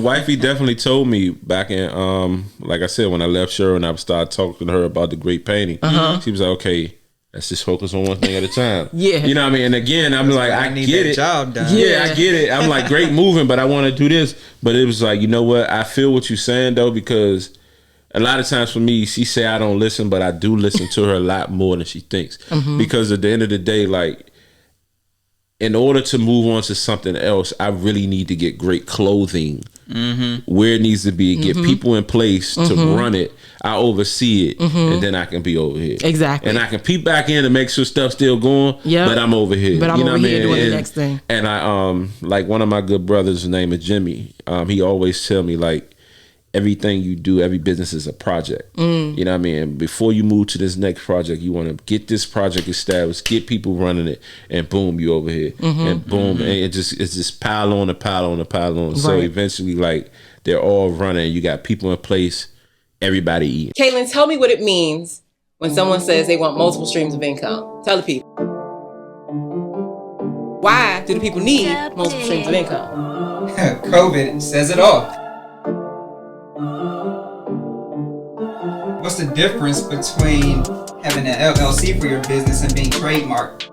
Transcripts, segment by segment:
Wifey definitely told me back in, like I said, when I left Cheryl and I started talking to her about the great painting, she was like, okay, let's just focus on one thing at a time. Yeah. You know what I mean? And again, I'm like, I get it. Job done. Yeah, I get it. I'm like, great moving, but I want to do this. But it was like, you know what? I feel what you're saying, though, because a lot of times for me, she say I don't listen, but I do listen to her a lot more than she thinks. Because at the end of the day, like, in order to move on to something else, I really need to get great clothing where it needs to be, get people in place to run it. I oversee it, and then I can be over here. Exactly. And I can peep back in to make sure stuff's still going, but I'm over here. But I'm you know over here what I mean? doing the next thing. And I, like one of my good brothers, his name is Jimmy, he always tell me, like, everything you do, every business is a project. You know what I mean? Before you move to this next project, you want to get this project established, get people running it, and boom, you over here. And boom, and it's just pile on and pile on and pile on. So eventually, like, they're all running. You got people in place, everybody eating. Caitlin, tell me what it means when someone says they want multiple streams of income. Tell the people. Why do the people need multiple streams of income? COVID says it all. What's the difference between having an LLC for your business and being trademarked?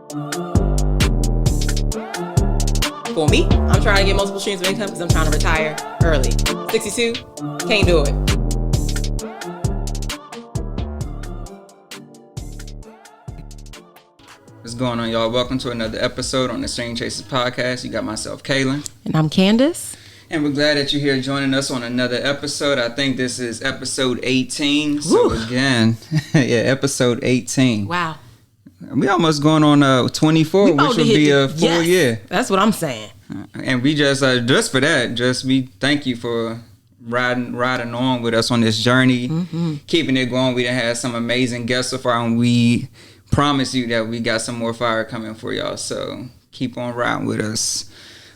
For me, I'm trying to get multiple streams of income because I'm trying to retire early. 62, can't do it. What's going on, y'all? Welcome to another episode on the String Chasers podcast. You got myself, Kaylin. And I'm Candace. And we're glad that you're here joining us on another episode. I think this is episode 18. So again, episode 18. Wow. We almost going on 24, which would be a full year. That's what I'm saying. And we just for that, we thank you for riding on with us on this journey, keeping it going. We done had some amazing guests so far, and we promise you that we got some more fire coming for y'all. So keep on riding with us.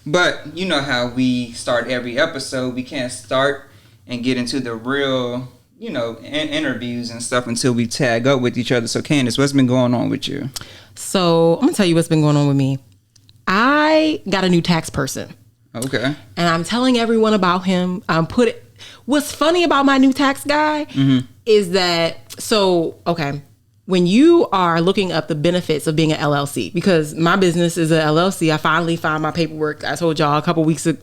But you know how we start every episode. We can't start and get into the real, interviews and stuff until we tag up with each other. So Candace, what's been going on with you? So I'm going to tell you what's been going on with me. I got a new tax person. Okay. And I'm telling everyone about him. What's funny about my new tax guy is that, when you are looking up the benefits of being an LLC, because my business is an LLC, I finally found my paperwork. I told y'all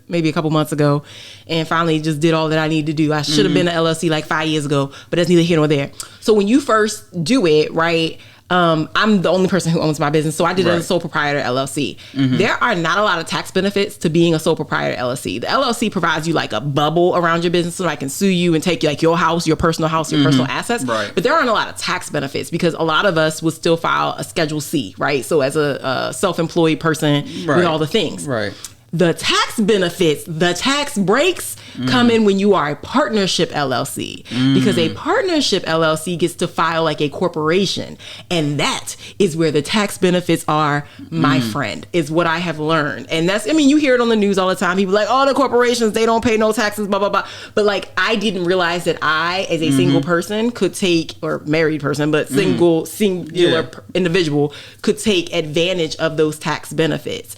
maybe a couple months ago, and finally just did all that I need to do. I should have been an LLC like 5 years ago, but that's neither here nor there. So when you first do it, right, I'm the only person who owns my business, so I did it as a sole proprietor LLC. There are not a lot of tax benefits to being a sole proprietor LLC. The LLC provides you like a bubble around your business so I can sue you and take like your house, your personal assets. Right. But there aren't a lot of tax benefits because a lot of us would still file a Schedule C, right? So as a self-employed person with all the things. Right. The tax benefits, the tax breaks come in when you are a partnership LLC, because a partnership LLC gets to file like a corporation. And that is where the tax benefits are, my friend, is what I have learned. And you hear it on the news all the time. People are like, oh, the corporations, they don't pay no taxes, blah, blah, blah. But like, I didn't realize that I, as a single person could take, or married person, but singular individual could take advantage of those tax benefits.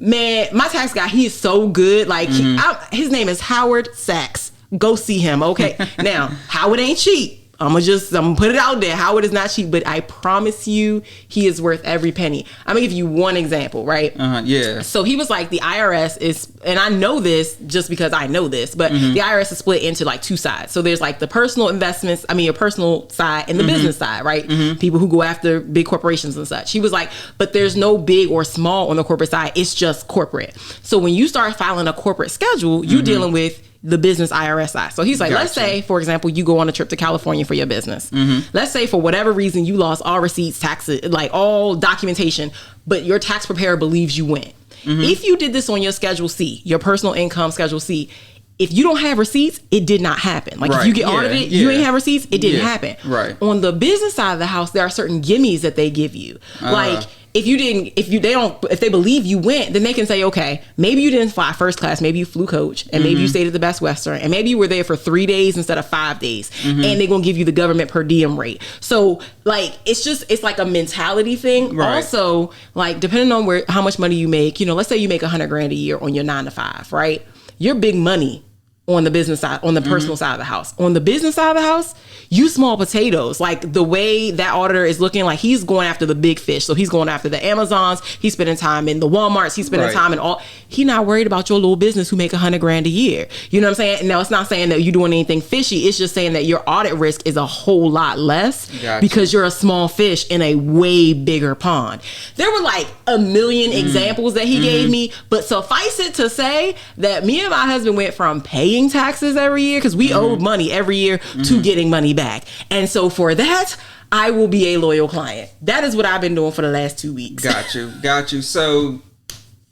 Man, my tax guy, he is so good. Like, his name is Howard Sachs. Go see him, okay? Now, Howard ain't cheap. I'm gonna put it out there. Howard is not cheap, but I promise you, he is worth every penny. I'm gonna give you one example, right? Yeah. So he was like, the IRS is, and I know this just because I know this, but the IRS is split into like two sides. So there's like the personal investments, your personal side and the business side, right? People who go after big corporations and such. He was like, but there's no big or small on the corporate side. It's just corporate. So when you start filing a corporate schedule, you're dealing with the business IRS side. So he's like, let's say, for example, you go on a trip to California for your business. Let's say for whatever reason you lost all receipts, taxes, like all documentation, but your tax preparer believes you went. If you did this on your Schedule C, your personal income Schedule C, if you don't have receipts, it did not happen. Like if you get audited, you ain't have receipts, it didn't happen. Right. On the business side of the house, there are certain gimmies that they give you. Like if they believe you went, then they can say, okay, maybe you didn't fly first class, maybe you flew coach, and maybe you stayed at the Best Western, and maybe you were there for 3 days instead of 5 days, and they're gonna give you the government per diem rate. So like it's like a mentality thing. Right. Also, like depending on how much money you make, let's say you make $100,000 a year on your 9 to 5, right? you're big money on the business side, on the personal side of the house. On the business side of the house, you small potatoes. Like the way that auditor is looking, like he's going after the big fish. So he's going after the Amazons. He's spending time in the Walmarts. He's spending time in all. He not worried about your little business who make $100,000 a year. You know what I'm saying? Now it's not saying that you're doing anything fishy. It's just saying that your audit risk is a whole lot less because you're a small fish in a way bigger pond. There were like a million examples that he gave me, but suffice it to say that me and my husband went from paying taxes every year because we owed money every year to getting money back. And so for that, I will be a loyal client. That is what I've been doing for the last 2 weeks. Got you. So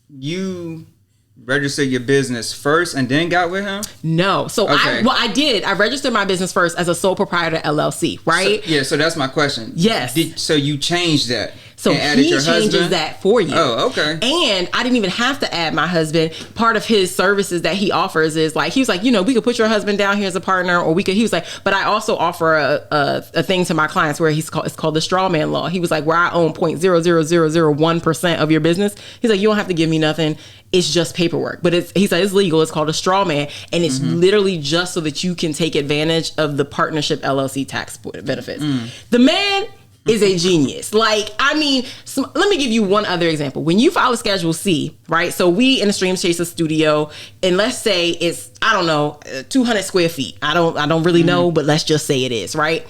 you registered your business first and then got with him? No. So I did. I registered my business first as a sole proprietor LLC, right? So that's my question. Yes. So you changed that? So he changes that for you. Oh, okay. And I didn't even have to add my husband. Part of his services that he offers is like, he was like, we could put your husband down here as a partner, or he was like, but I also offer a thing to my clients where it's called the straw man law. He was like, where I own 0.00001% of your business. He's like, you don't have to give me nothing. It's just paperwork. But he said it's legal. It's called a straw man. And it's literally just so that you can take advantage of the partnership LLC tax benefits. The man is a genius. Like, I mean, let me give you one other example. When you file a Schedule C, right? So we in the Streams Chaser studio, and let's say it's, 200 square feet. I don't really know, but let's just say it is, right?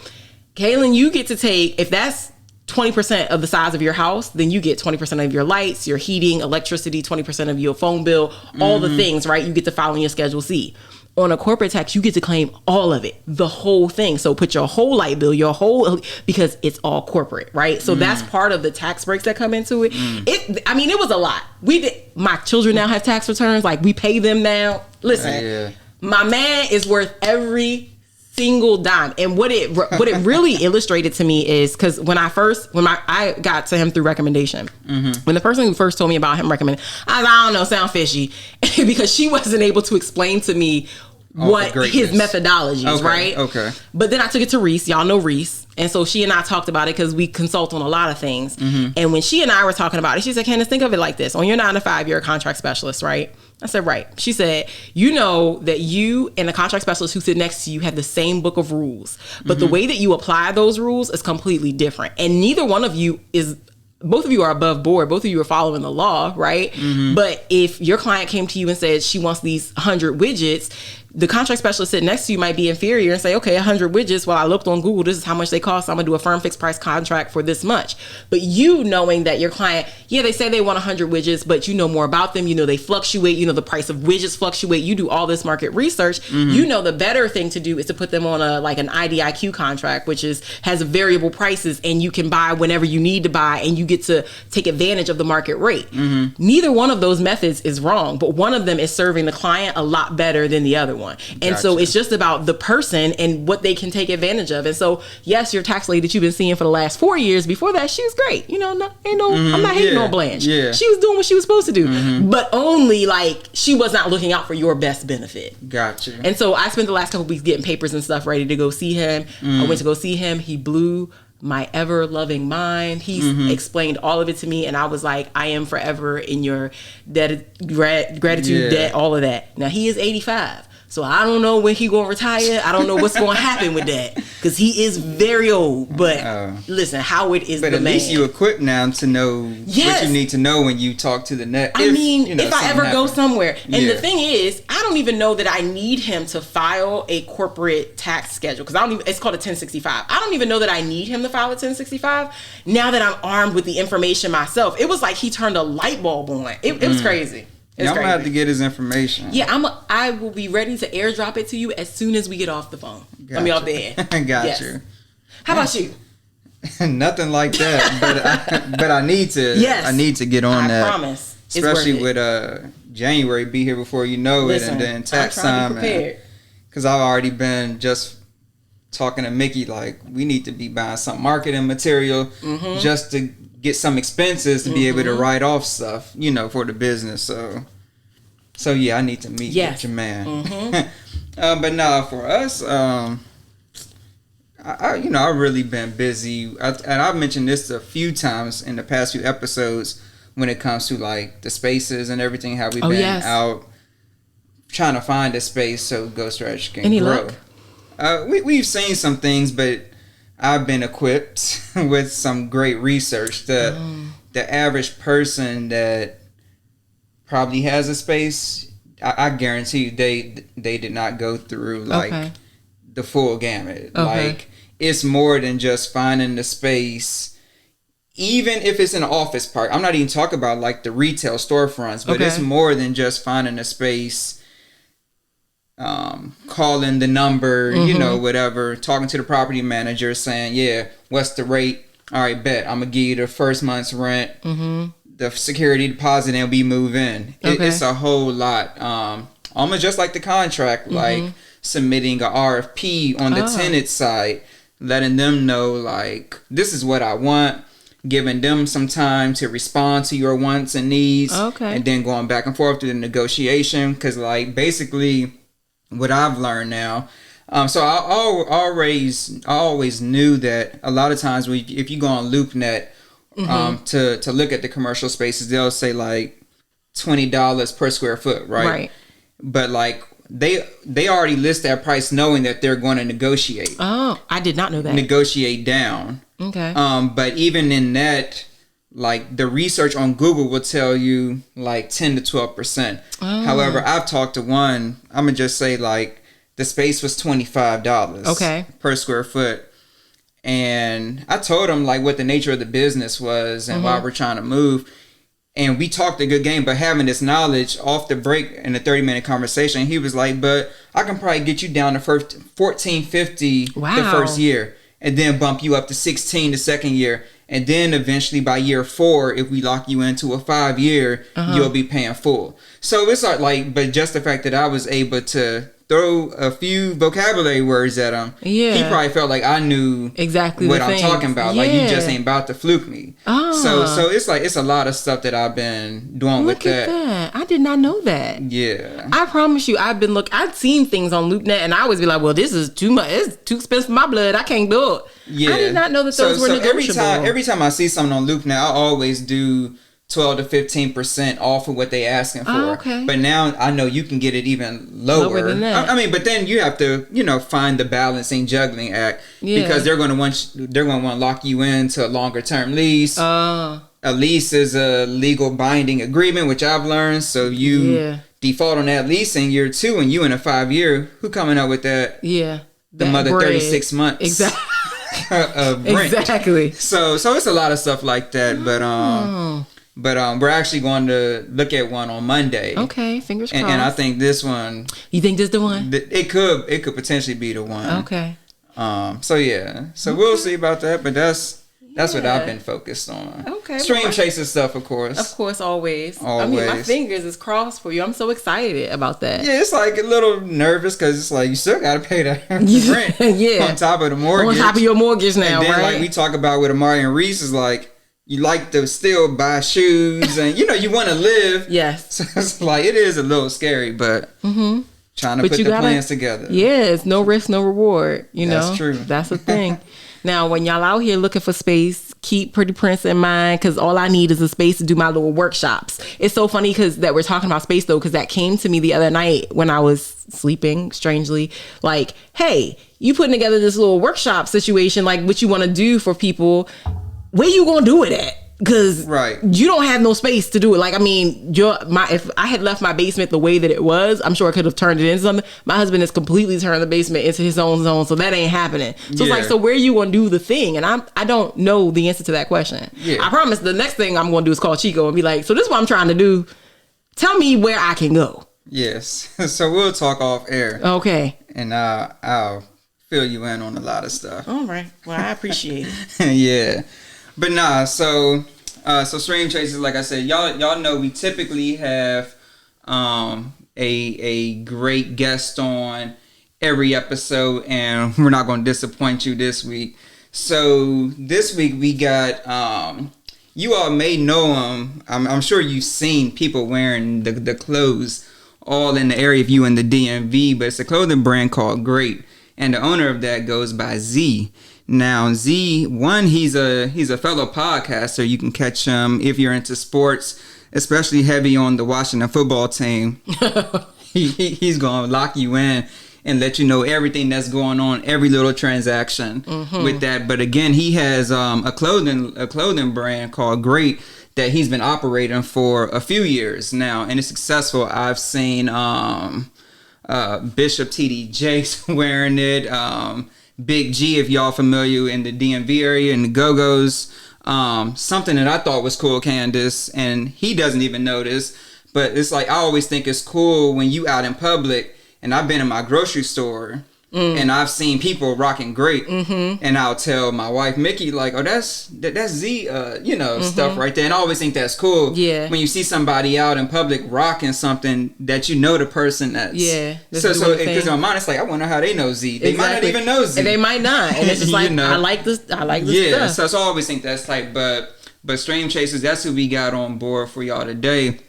Kaylin, you get to take, if that's 20% of the size of your house, then you get 20% of your lights, your heating, electricity, 20% of your phone bill, all the things, right? You get to file in your Schedule C. On a corporate tax, you get to claim all of it, the whole thing. So put your whole light bill, because it's all corporate, right? So that's part of the tax breaks that come into it. It was a lot. My children now have tax returns. Like, we pay them now. Listen, my man is worth every single dime. And what it really illustrated to me is, because when I got to him through recommendation, when the person who first told me about him recommended, I was like, I don't know, sound fishy, because she wasn't able to explain to me what his methodologies, right? Okay. But then I took it to Reese. Y'all know Reese. And so she and I talked about it because we consult on a lot of things. And when she and I were talking about it, she said, Candace, think of it like this. On your 9 to 5, you're a contract specialist, right? I said, right. She said, you know that you and the contract specialist who sit next to you have the same book of rules. But the way that you apply those rules is completely different. And neither one of you both of you are above board. Both of you are following the law, right? But if your client came to you and said she wants these 100 widgets, the contract specialist sitting next to you might be inferior and say, okay, 100 widgets. Well, I looked on Google. This is how much they cost. I'm going to do a firm fixed price contract for this much. But you knowing that your client, they say they want 100 widgets, but you know more about them. You know they fluctuate. You know the price of widgets fluctuate. You do all this market research. You know the better thing to do is to put them on an IDIQ contract, which has variable prices, and you can buy whenever you need to buy, and you get to take advantage of the market rate. Neither one of those methods is wrong, but one of them is serving the client a lot better than the other one. And so it's just about the person and what they can take advantage of. And so, yes, your tax lady that you've been seeing for the last 4 years, before that, she was great. I'm not hating on Blanche. Yeah. She was doing what she was supposed to do, but only she was not looking out for your best benefit. Gotcha. And so I spent the last couple of weeks getting papers and stuff ready to go see him. I went to go see him. He blew my ever loving mind. He's explained all of it to me, and I was like, I am forever in your gratitude, debt, all of that. Now he is 85. So I don't know when he gonna retire. I don't know what's gonna happen with that, because he is very old. But listen, Howard is the man. But at least you equipped now to know what you need to know when you talk to the net. If I ever go somewhere. And the thing is, I don't even know that I need him to file a corporate tax schedule, because it's called a 1065. I don't even know that I need him to file a 1065 now that I'm armed with the information myself. It was like he turned a light bulb on. It was crazy. I'm gonna have to get his information. Yeah, I will be ready to airdrop it to you as soon as we get off the phone. Off the air. Got you. How about you? Nothing like that, but I need to. Yes, I need to get on that. I promise. Especially with January, be here before you know it, and then tax time. Because I've already been just talking to Mickey, like, we need to be buying some marketing material just to get some expenses to be able to write off stuff, for the business. So yeah, I need to meet with your man. But now for us, I've really been busy, and I've mentioned this a few times in the past few episodes when it comes to like the spaces and everything, how we've been out trying to find a space so Ghost Stretch can Any grow. luck? We've seen some things, but I've been equipped with some great research. The average person that probably has a space, I guarantee you they did not go through like the full gamut. Like it's more than just finding the space. Even if it's an office park, I'm not even talking about like the retail storefronts, but it's more than just finding a space, calling the number, you know, whatever, talking to the property manager saying, yeah, what's the rate? All right, bet. I'm going to give you the first month's rent, the security deposit, and we move in. It's a whole lot. Almost just like the contract, like submitting a RFP on the tenant side, letting them know like, this is what I want. Giving them some time to respond to your wants and needs, and then going back and forth through the negotiation. Because, like, basically, what I've learned now, so I always knew that a lot of times if you go on LoopNet to look at the commercial spaces, they'll say like $20 per square foot, right? But like they already list that price knowing that they're going to negotiate. Oh, I did not know that. Negotiate down. Okay. But even in that, like the research on Google will tell you like 10 to 12%. However, I've talked to one, I'm gonna just say like the space was $25 per square foot. And I told him like what the nature of the business was and why we're trying to move. And we talked a good game, but having this knowledge off the break in a 30-minute conversation, he was like, but I can probably get you down to $14.50 the first year. And then bump you up to $16 the second year. And then eventually by year 4, if we lock you into a 5-year, you'll be paying full. So it's like, but just the fact that I was able to throw a few vocabulary words at him, he probably felt like I knew exactly what I'm talking about. Like, you just ain't about to fluke me. So it's like, it's a lot of stuff that I've been doing with that. Look at that. I did not know that. Yeah. I promise you, I've seen things on LoopNet and I always be like, well, this is too much. It's too expensive for my blood. I can't do it. Yeah. I did not know that those were negotiable. Every time I see something on LoopNet, I always do 12 to 15% off of what they asking for. But now I know you can get it even lower than that. I mean, but then you have to, find the balancing juggling act because they're going to want to lock you into a longer term lease. A lease is a legal binding agreement, which I've learned. So you default on that lease in year 2 and you in a 5-year, who coming up with that? Yeah. The mother bread. 36 months. Exactly. Of rent. Exactly. So it's a lot of stuff like that, but we're actually going to look at one on Monday. Okay, fingers crossed. And I think this one. You think this is the one? It could potentially be the one. Okay. So we'll see about that, but that's what I've been focused on. Okay. Stream chasing stuff, of course. Of course, always. I mean, my fingers is crossed for you. I'm so excited about that. Yeah, it's like a little nervous because it's like you still got to pay the rent on top of the mortgage. On top of your mortgage now, and then, right? Like we talk about with Amari and Reese is like, you like to still buy shoes and, you want to live. Yes. So it's like, it is a little scary, but trying to put the plans together. Yes, no risk, no reward. That's true. That's the thing. Now, when y'all out here looking for space, keep Pretty Prince in mind because all I need is a space to do my little workshops. It's so funny that we're talking about space, though, because that came to me the other night when I was sleeping, strangely. Like, hey, you putting together this little workshop situation, like what you want to do for people. Where you gonna do it at? Because you don't have no space to do it. Like, I mean, if I had left my basement the way that it was, I'm sure I could have turned it into something. My husband has completely turned the basement into his own zone, so that ain't happening. So it's like, so where you gonna do the thing? And I don't know the answer to that question. Yeah. I promise the next thing I'm gonna do is call Chico and be like, so this is what I'm trying to do. Tell me where I can go. Yes. So we'll talk off air. Okay. And I'll fill you in on a lot of stuff. All right. Well, I appreciate it. Yeah. But nah, so stream chasers, like I said, y'all know we typically have a great guest on every episode, and we're not going to disappoint you this week. So this week we got you all may know him. I'm sure you've seen people wearing the clothes all in the area of you in the DMV, but it's a clothing brand called Great, and the owner of that goes by Z. Now, Z1, he's a fellow podcaster. You can catch him if you're into sports, especially heavy on the Washington football team. he's gonna lock you in and let you know everything that's going on, every little transaction with that. But again, he has a clothing brand called Great that he's been operating for a few years now, and it's successful. I've seen Bishop TD Jakes wearing it, Big G, if y'all familiar in the DMV area, and the Go-Go's. Something that I thought was cool, Candace, and he doesn't even notice, but it's like I always think it's cool when you out in public. And I've been in my grocery store and I've seen people rocking Great, and I'll tell my wife Mickey, like, oh, that's Z, stuff right there. And I always think that's cool. Yeah. When you see somebody out in public rocking something that you know the person that's So because in my mind it's like I wonder how they know Z. They might not even know Z. And they might not. And it's just like I like this stuff. So I always think that's like, but Stream Chasers, that's who we got on board for y'all today,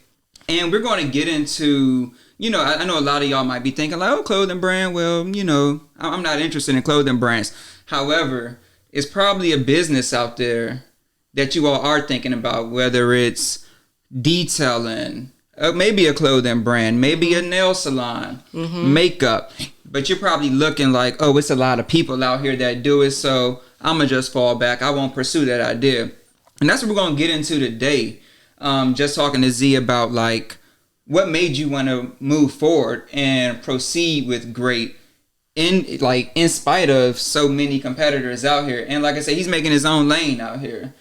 and we're going to get into. I know a lot of y'all might be thinking like, oh, clothing brand. Well, I'm not interested in clothing brands. However, it's probably a business out there that you all are thinking about, whether it's detailing, maybe a clothing brand, maybe a nail salon, makeup. But you're probably looking like, oh, it's a lot of people out here that do it, so I'm going to just fall back. I won't pursue that idea. And that's what we're going to get into today. Just talking to Z about like, what made you want to move forward and proceed with Great in spite of so many competitors out here? And like I said, he's making his own lane out here.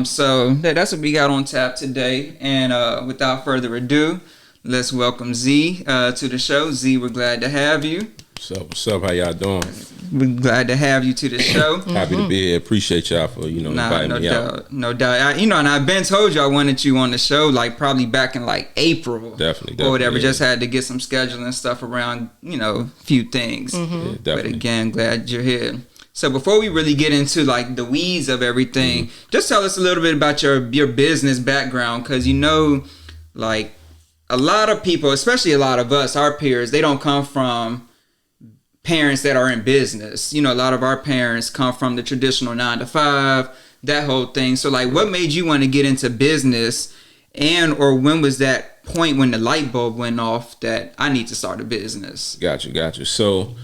So that's what we got on tap today. And without further ado, let's welcome Z to the show. Z, we're glad to have you. What's up? How y'all doing? We're glad to have you to the show. Happy to be here. Appreciate y'all for inviting me out. No doubt. And I've been told you I wanted you on the show like probably back in like April, definitely or whatever. Yeah. Just had to get some scheduling stuff around a few things. Yeah, but again, glad you're here. So before we really get into like the weeds of everything, just tell us a little bit about your business background, because like a lot of people, especially a lot of us, our peers, they don't come from parents that are in business. A lot of our parents come from the traditional 9-to-5, that whole thing. So like, what made you want to get into business, or when was that point when the light bulb went off that I need to start a business? Gotcha. So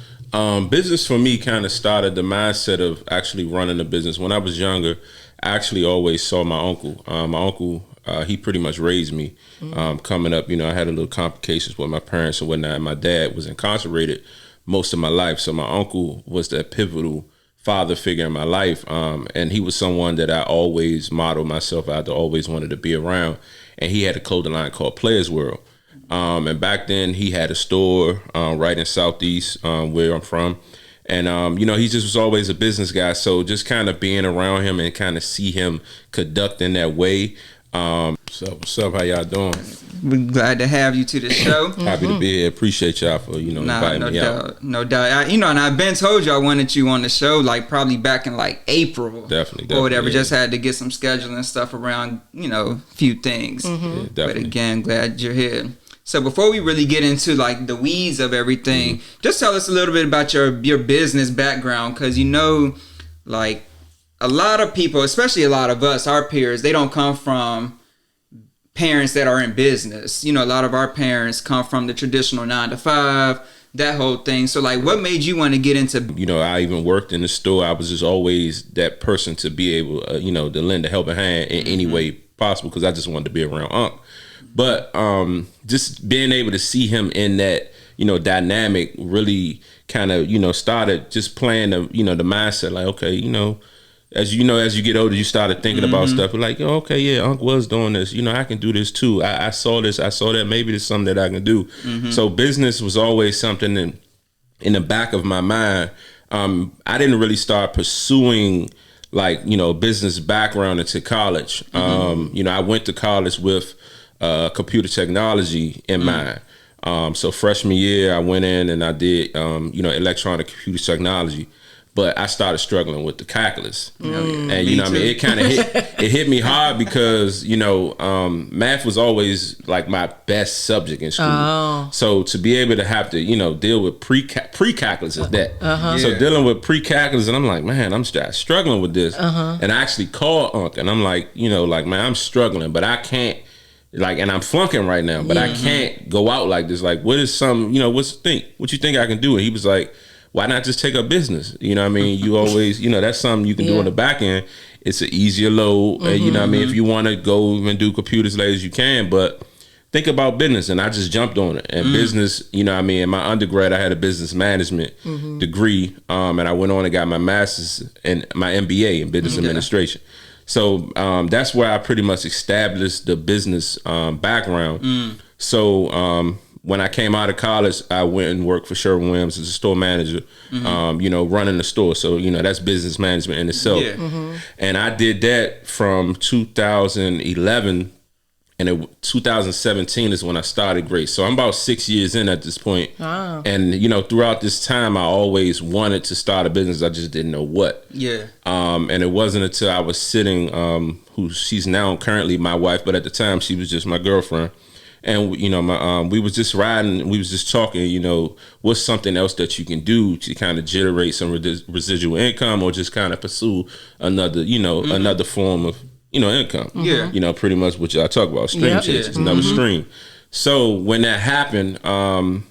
business for me kind of started the mindset of actually running a business. When I was younger, I actually always saw my uncle. My uncle, he pretty much raised me coming up. I had a little complications with my parents and whatnot. And my dad was incarcerated most of my life. So my uncle was that pivotal father figure in my life. And he was someone that I always modeled myself after, always wanted to be around. And he had a clothing line called Players World. And back then he had a store right in Southeast where I'm from. And, he just was always a business guy. So just kind of being around him and kind of see him conduct in that way. So what's up? How y'all doing? We're glad to have you to the show. Happy to be here. Appreciate y'all for inviting me out. No doubt. And I've been told you I wanted you on the show like probably back in like April, definitely or whatever. Yeah. Just had to get some scheduling stuff around a few things. Yeah, but again, glad you're here. So before we really get into like the weeds of everything, just tell us a little bit about your business background, because like a lot of people, especially a lot of us, our peers, they don't come from parents that are in business. A lot of our parents come from the traditional 9-to-5, that whole thing. So like, what made you want to get into? I even worked in the store. I was just always that person to be able, to lend a helping hand in any way possible, because I just wanted to be around Unc. But just being able to see him in that, dynamic really kind of, started just playing the mindset like, okay, as you get older, you started thinking about stuff like, okay, yeah, Unc was doing this. I can do this too. I saw this. I saw that. Maybe there's something that I can do. So business was always something in the back of my mind. I didn't really start pursuing like, business background into college. I went to college with computer technology in mind. So freshman year, I went in and I did, electronic computer technology. But I started struggling with the calculus. And it kind of hit me hard because, math was always like my best subject in school. Oh. So to be able to have to, deal with pre-calculus is that. So dealing with pre-calculus, and I'm like, man, I'm struggling with this. And I actually called Unc and I'm like, man, I'm struggling, but I can't Like, and I'm flunking right now, but I can't go out like this. Like, what is some, what you think I can do? And he was like, why not just take up business? You know what I mean? You always, that's something you can do on the back end. It's an easier load. And, you know what I mean? If you want to go and do computers later, you can, but think about business. And I just jumped on it. And business, you know what I mean? In my undergrad, I had a business management degree. And I went on and got my master's and my MBA in business administration. So that's where I pretty much established the business background. So when I came out of college, I went and worked for Sherwin-Williams as a store manager, running the store. So, that's business management in itself. And I did that from 2011, and 2017 is when I started Grace. So I'm about 6 years in at this point. Wow. And, throughout this time, I always wanted to start a business. I just didn't know what. Yeah. And it wasn't until I was sitting, who she's now currently my wife, but at the time she was just my girlfriend. And, we was just riding, we was just talking, what's something else that you can do to kind of generate some residual income, or just kind of pursue another, another form of, income. Yeah. Pretty much what y'all talk about, stream changes, another stream. So when that happened, I'm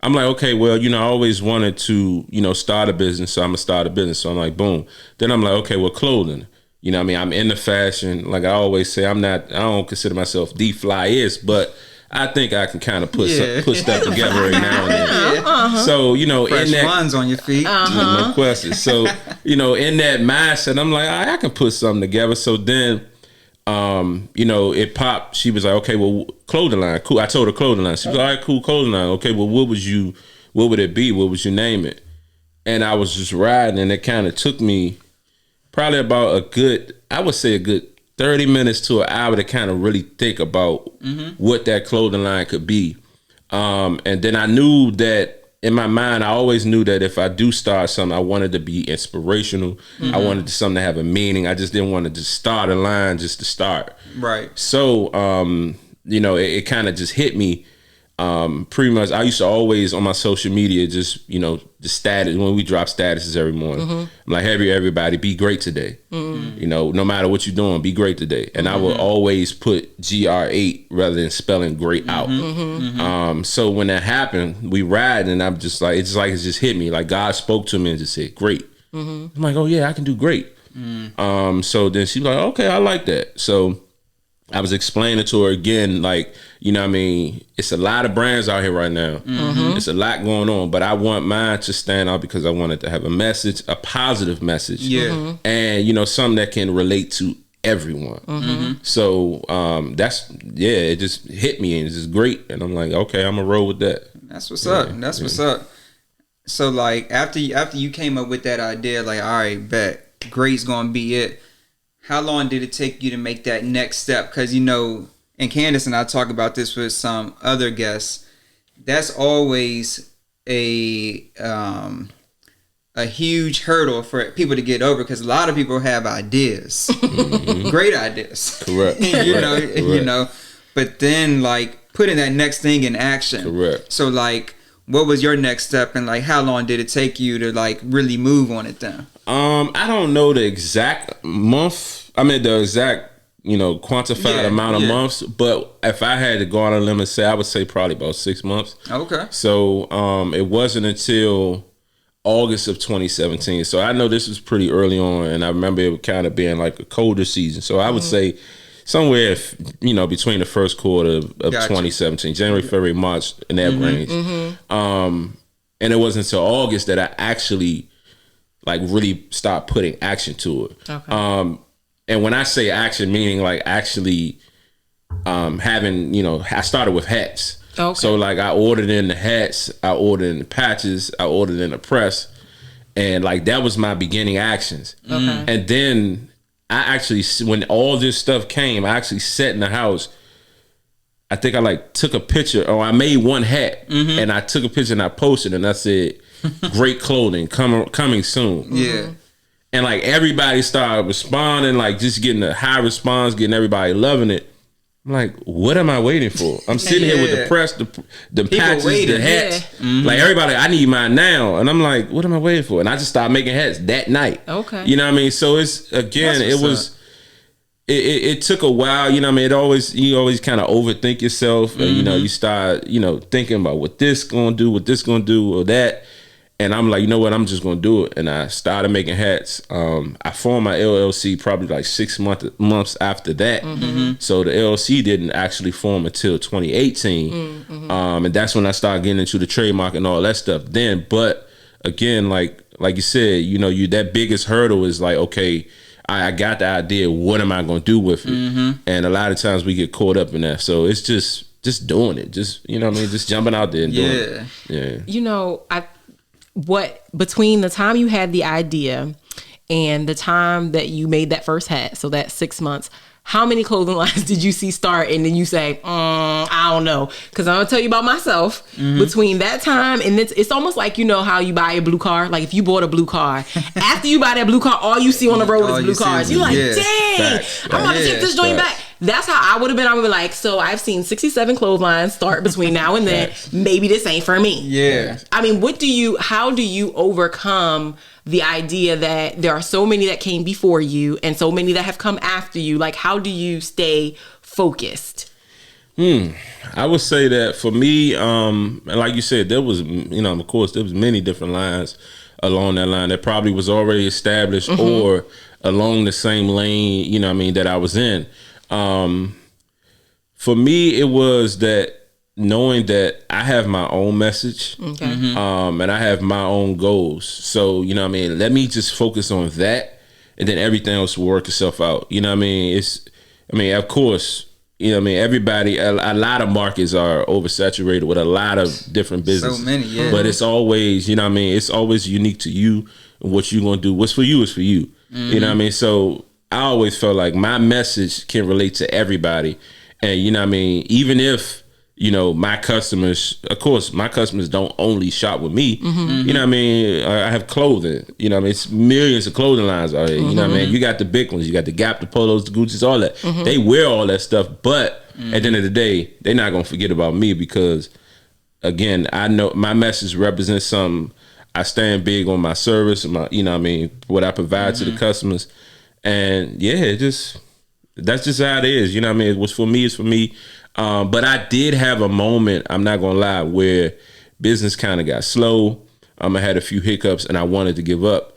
like, okay, well, I always wanted to, start a business, so I'm gonna start a business. So I'm like, boom. Then I'm like, okay, well, clothing. You know what I mean? I'm into fashion. Like I always say, I don't consider myself the flyest, but I think I can kind of put stuff together every now and then. So, fresh in that ones on your feet. No question. So, in that mindset, I'm like, I can put something together. So then, it popped. She was like, okay, well, clothing line. Cool. I told her clothing line. She was like, all right, cool, clothing line. Okay, well, what would it be? What would you name it? And I was just riding, and it kind of took me probably about a good 30 minutes to an hour to kind of really think about what that clothing line could be. And then I knew that in my mind, I always knew that if I do start something, I wanted to be inspirational. I wanted something to have a meaning. I just didn't want to just start a line just to start. Right. So, it kind of just hit me. Pretty much, I used to always on my social media just the status when we drop statuses every morning. I'm like, hey everybody, be great today. No matter what you're doing, be great today. And I will always put GR8 rather than spelling great out. So when that happened, we ride, and I'm just like, it just hit me. Like God spoke to me and just said, great. I'm like, oh yeah, I can do great. So then she's like, okay, I like that. So I was explaining to her again, like, it's a lot of brands out here right now. It's a lot going on, but I want mine to stand out because I want it to have a message, a positive message. Yeah. And, something that can relate to everyone. So it just hit me, and it's just great. And I'm like, okay, I'm gonna roll with that. That's what's up. That's what's up. So like after you came up with that idea, like, all right, bet great's gonna be it. How long did it take you to make that next step? Because, and Candace and I talk about this with some other guests, that's always a huge hurdle for people to get over, because a lot of people have ideas, great ideas. Correct. But then like putting that next thing in action. Correct. So like, what was your next step, and like how long did it take you to like really move on it then? I don't know the exact month. I mean the exact, quantified amount of months. But if I had to go on a limb and say, I would say probably about 6 months. Okay. So it wasn't until August of 2017. So I know this was pretty early on, and I remember it kind of being like a colder season. So I would say somewhere, between the first quarter of 2017, January, February, March, in that range. And it wasn't until August that I actually like really start putting action to it. Okay. And when I say action, meaning like actually having, I started with hats. Okay. So like I ordered in the hats, I ordered in the patches, I ordered in the press, and like that was my beginning actions. Okay. And then I actually, when all this stuff came, I actually sat in the house. I think I like took a picture, or I made one hat, and I took a picture and I posted, and I said, great clothing coming soon. Yeah. And like everybody started responding, like just getting a high response, getting everybody loving it. I'm like, what am I waiting for? I'm sitting here with the press, the patches, the hats. Like everybody, I need mine now. And I'm like, what am I waiting for? And I just started making hats that night. Okay. You know what I mean? So it's, again, it was it took a while, you know what I mean? You always kind of overthink yourself, and, you know, you start, you know, thinking about what this going to do, or that. And I'm like, you know what? I'm just going to do it. And I started making hats. I formed my LLC probably like 6 months after that. So the LLC didn't actually form until 2018. And that's when I started getting into the trademark and all that stuff then. But again, like you said, you know, that biggest hurdle is like, okay, I got the idea. What am I going to do with it? And a lot of times we get caught up in that. So it's just doing it. Just, you know what I mean? Just jumping out there and doing it. Yeah. You know, between the time you had the idea and the time that you made that first hat, so that 6 months, how many clothing lines did you see start and then you say, I don't know? Because I'm going to tell you about myself. Between that time and it's almost like, you know how you buy a blue car? Like if you bought a blue car, after you buy that blue car, all you see on the road is blue cars. You're like, dang, I'm about to take this joint back. That's how I would have been. I would be like, so I've seen 67 clotheslines start between now and then. Maybe this ain't for me. Yeah. I mean, how do you overcome the idea that there are so many that came before you and so many that have come after you? Like, how do you stay focused? I would say that for me, and like you said, there was, you know, of course, there was many different lines along that line that probably was already established or along the same lane, you know what I mean, that I was in. For me, it was that knowing that I have my own message, and I have my own goals. So, you know what I mean, let me just focus on that, and then everything else will work itself out. You know what I mean? Of course, you know what I mean, everybody, a lot of markets are oversaturated with a lot of different businesses. So many, yeah. But it's always, you know what I mean, it's always unique to you and what you're going to do. What's for you is for you. You know what I mean? So I always felt like my message can relate to everybody. And, you know what I mean, even if, you know, my customers, of course, my customers don't only shop with me. You know what I mean? I have clothing. You know what I mean? It's millions of clothing lines out here. You know what I mean? You got the big ones. You got the Gap, the Polos, the Gucci's, all that. They wear all that stuff. But at the end of the day, they're not going to forget about me because, again, I know my message represents something. I stand big on my service, you know what I mean, what I provide to the customers. And, yeah, that's just how it is. You know what I mean? What's for me is for me. But I did have a moment, I'm not gonna lie, where business kind of got slow. I had a few hiccups and I wanted to give up,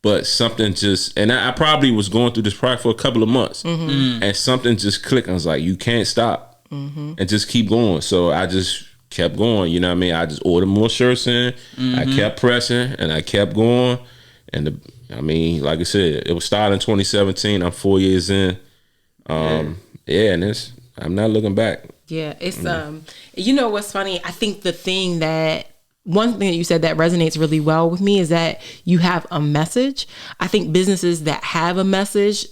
but something just, and I probably was going through this product for a couple of months, and something just clicked. I was like, you can't stop and just keep going. So I just kept going. You know what I mean? I just ordered more shirts in. I kept pressing and I kept going. And I mean, like I said, it was started in 2017. I'm 4 years in. And I'm not looking back. Yeah, it's you know what's funny? I think one thing that you said that resonates really well with me is that you have a message. I think businesses that have a message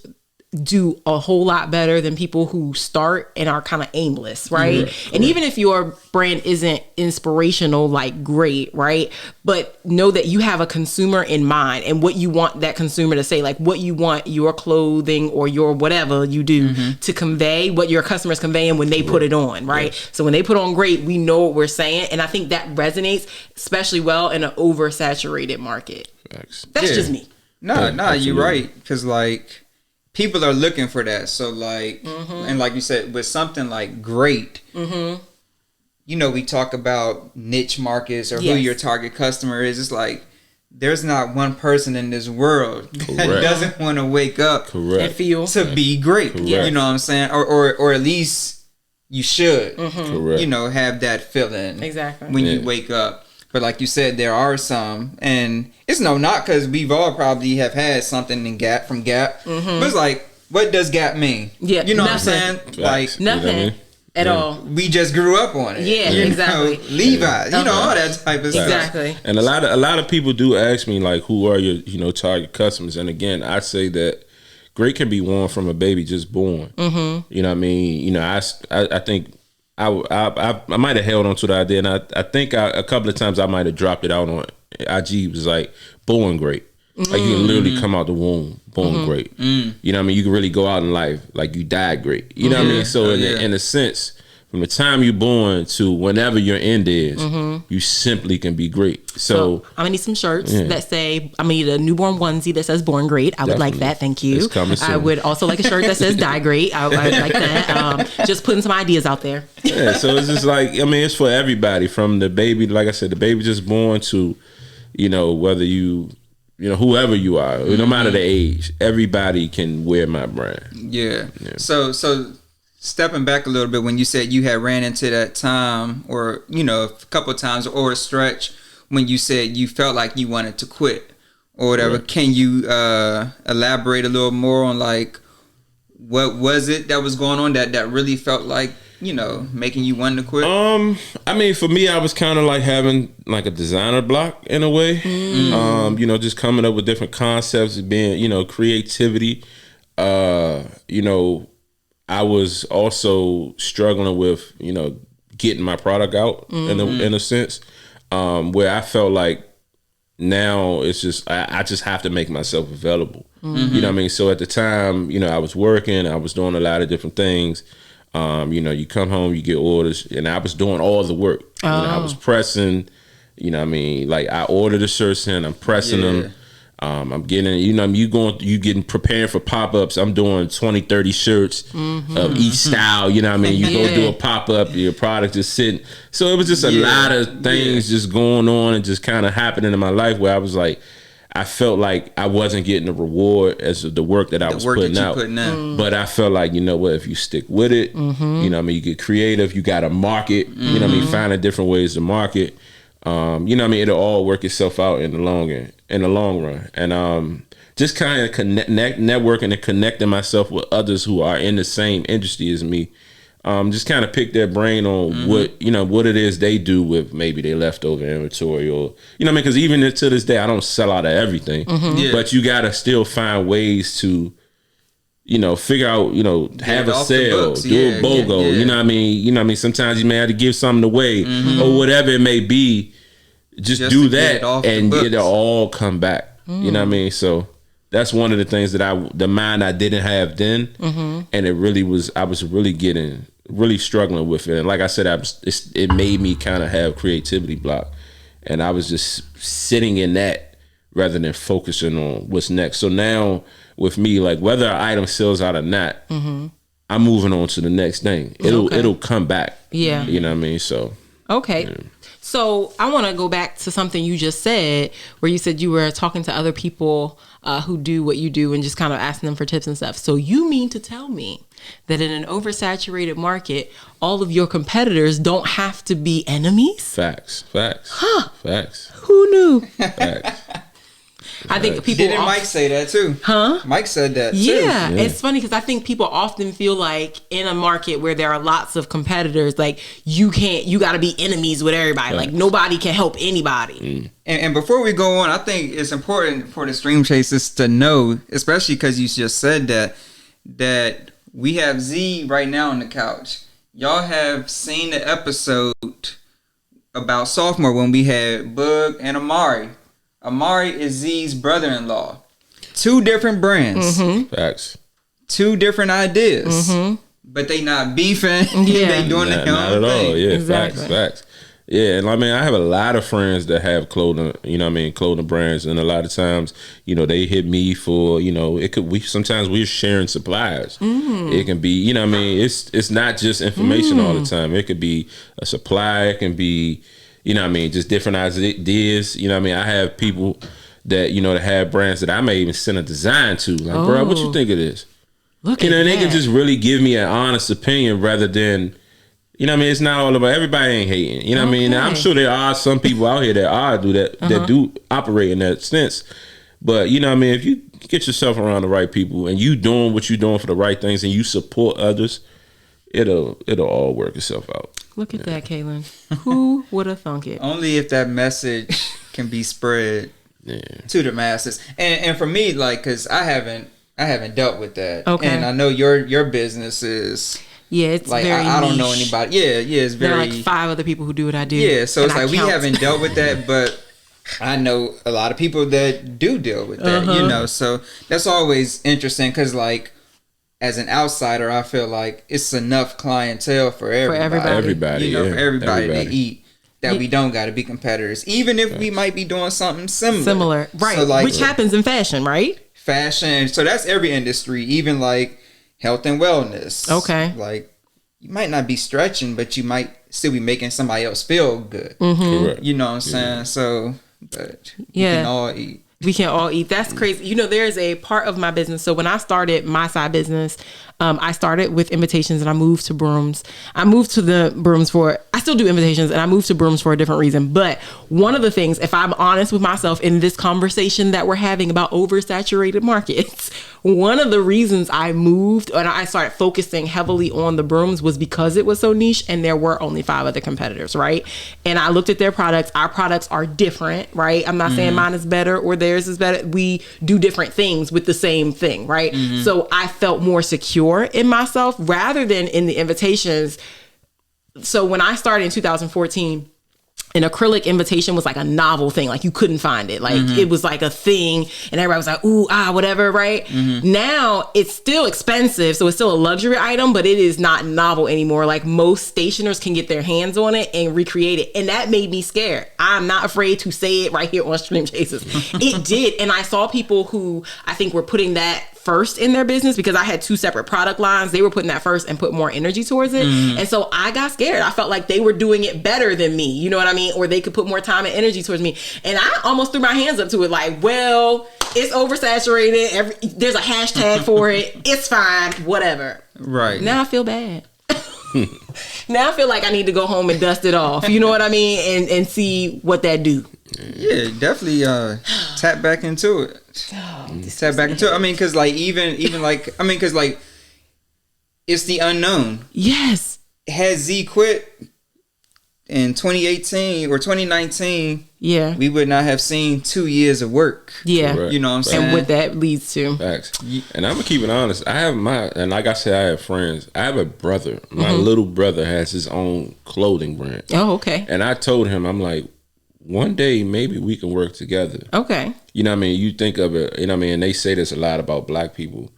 do a whole lot better than people who start and are kind of aimless, right? And even if your brand isn't inspirational, like great, right? But know that you have a consumer in mind and what you want that consumer to say, like what you want your clothing or your whatever you do to convey, what your customers conveying when they put it on, right? So when they put on great, we know what we're saying. And I think that resonates especially well in an oversaturated market. That's just me. No, you're right. Because like, people are looking for that. So like, and like you said, with something like great, you know, we talk about niche markets or who your target customer is. It's like, there's not one person in this world that doesn't want to wake up and feel to be great. You know what I'm saying? Or at least you should, you know, have that feeling when you wake up. But like you said, there are some, and it's no knock because we've all probably have had something in Gap from Gap. But it's like, what does Gap mean? Yeah, you know what I'm saying? Like nothing at all. We just grew up on it. Yeah, exactly. Levi, you know, all that type of stuff. Exactly. And a lot of people do ask me like, who are your target customers? And again, I say that great can be worn from a baby just born. You know what I mean? You know, I think. I might have held on to the idea, and I think a couple of times I might have dropped it out on IG. It was like born great, like you can literally come out the womb born great. You know what I mean? You can really go out in life like you died great. You know what I mean? So in a sense, from the time you're born to whenever your end is, you simply can be great. So I'm gonna need some shirts that say, I'm gonna need a newborn onesie that says "Born Great." I would like that. Thank you. It's coming soon. I would also like a shirt that says "Die Great." I would like that. Just putting some ideas out there. Yeah, so it's just like, I mean, it's for everybody, from the baby, like I said, the baby just born to, whether you whoever you are, no matter the age, everybody can wear my brand. Yeah. So stepping back a little bit, when you said you had ran into that time, or a couple of times, or a stretch when you said you felt like you wanted to quit or whatever, right. Can you elaborate a little more on like what was it that was going on that really felt like making you want to quit? I mean, for me, I was kind of like having like a designer block in a way. Just coming up with different concepts, being creativity. I was also struggling with, getting my product out in a sense, where I felt like now it's just, I just have to make myself available. You know what I mean? So at the time, I was working, I was doing a lot of different things. You come home, you get orders, and I was doing all the work. I was pressing, like I ordered the shirts in, I'm pressing them. I'm getting, you getting preparing for pop-ups. I'm doing 20, 30 shirts of each style. You know what I mean? You go do a pop-up, your product is sitting. So it was just a lot of things just going on and just kind of happening in my life where I was like, I felt like I wasn't getting the reward as the work that I was putting out. But I felt like, if you stick with it, you get creative, you got to market, finding different ways to market. It'll all work itself out in the long run. And just kind of networking and connecting myself with others who are in the same industry as me. Just kind of pick their brain on what it is they do with maybe their leftover inventory, or because even to this day I don't sell out of everything, but you gotta still find ways to figure out, have a sale, do a BOGO, you know what I mean? Sometimes you may have to give something away or whatever it may be. Just do that and it'll all come back. You know what I mean? So that's one of the things that the mind I didn't have then. And it really was, I was really struggling with it. And like I said, it made me kind of have creativity block. And I was just sitting in that rather than focusing on what's next. So now with me, like whether an item sells out or not, I'm moving on to the next thing. It'll come back. Yeah. You know what I mean? So. Okay. Yeah. So I want to go back to something you just said, where you said you were talking to other people who do what you do and just kind of asking them for tips and stuff. So you mean to tell me that in an oversaturated market, all of your competitors don't have to be enemies? Facts. Huh. Facts. Who knew? Facts. I think people. Didn't Mike say that too? Huh? Mike said that too. Yeah. It's funny because I think people often feel like in a market where there are lots of competitors, like you got to be enemies with everybody. Like nobody can help anybody. And before we go on, I think it's important for the Stream Chasers to know, especially because you just said that we have Z right now on the couch. Y'all have seen the episode about sophomore when we had Bug and Amari. Amari is Z's brother-in-law. 2 different brands. Facts. 2 different ideas. But they not beefing. They doing their not own at thing. all. Yeah, Exactly. Facts. Yeah, and I mean, I have a lot of friends that have clothing, clothing brands, and a lot of times, they hit me for, sometimes we're sharing suppliers. It can be, it's not just information all the time. It could be a supply, it can be, just different ideas. I have people that, that have brands that I may even send a design to. Like, bro, what you think of this? Look at and that. they can just really give me an honest opinion rather than, it's not all about, everybody ain't hating. What I mean? Now, I'm sure there are some people out here that do operate in that sense. But, if you get yourself around the right people and you doing what you're doing for the right things and you support others, it'll all work itself out. Look at that, Kaylin. Who would have thunk it? Only if that message can be spread to the masses. And for me, like, because I haven't dealt with that. Okay. And I know your business is. Yeah, it's like, very I don't niche. know anybody. Yeah, it's very. There are like 5 other people who do what I do. Yeah, so it's like we haven't dealt with that, but I know a lot of people that do deal with that, So that's always interesting because, like, as an outsider, I feel like it's enough clientele for everybody. Everybody, you know, yeah. for everybody to Everybody. eat. That we don't got to be competitors, even if we might be doing something similar. Right. So, like, which happens in fashion, right? Fashion. So that's every industry, even like health and wellness. Okay. Like, you might not be stretching, but you might still be making somebody else feel good. Correct. You know what I'm saying? So, but we Yeah. can all eat. We can all eat. That's crazy. You know, there's a part of my business. So when I started my side business, I started with invitations and I moved to brooms. I moved to the brooms I still do invitations and I moved to brooms for a different reason. But one of the things, if I'm honest with myself in this conversation that we're having about oversaturated markets, one of the reasons I moved and I started focusing heavily on the brooms was because it was so niche and there were only 5 other competitors, right? And I looked at their products. Our products are different, right? I'm not saying mine is better or theirs is better. We do different things with the same thing, right? So I felt more secure in myself rather than in the invitations. So when I started in 2014, an acrylic invitation was like a novel thing. Like you couldn't find it. Like it was like a thing and everybody was like, ooh, whatever, right? Now it's still expensive. So it's still a luxury item, but it is not novel anymore. Like most stationers can get their hands on it and recreate it. And that made me scared. I'm not afraid to say it right here on Stream Chasers. It did. And I saw people who I think were putting that first in their business because I had 2 separate product lines. They were putting that first and put more energy towards it. And so I got scared. I felt like they were doing it better than me. You know what I mean? Or they could put more time and energy towards me. And I almost threw my hands up to it like, well, it's oversaturated. There's a hashtag for it. It's fine. Whatever. Right. Now I feel bad. Now I feel like I need to go home and dust it off. You know what I mean? And see what that do. Yeah, definitely tap back into it. Tap back into it. I mean, because like even like because like it's the unknown. Yes. Had Z quit in 2018 or 2019, yeah, we would not have seen 2 years of work. Yeah. Correct. You know what I'm saying? And what that leads to. Facts. And I'm gonna keep it honest. I have and like I said, I have friends. I have a brother. My little brother has his own clothing brand. Oh, okay. And I told him, I'm like, one day maybe we can work together. Okay. You know what I mean? You think of it, you know what I mean? And they say this a lot about black people.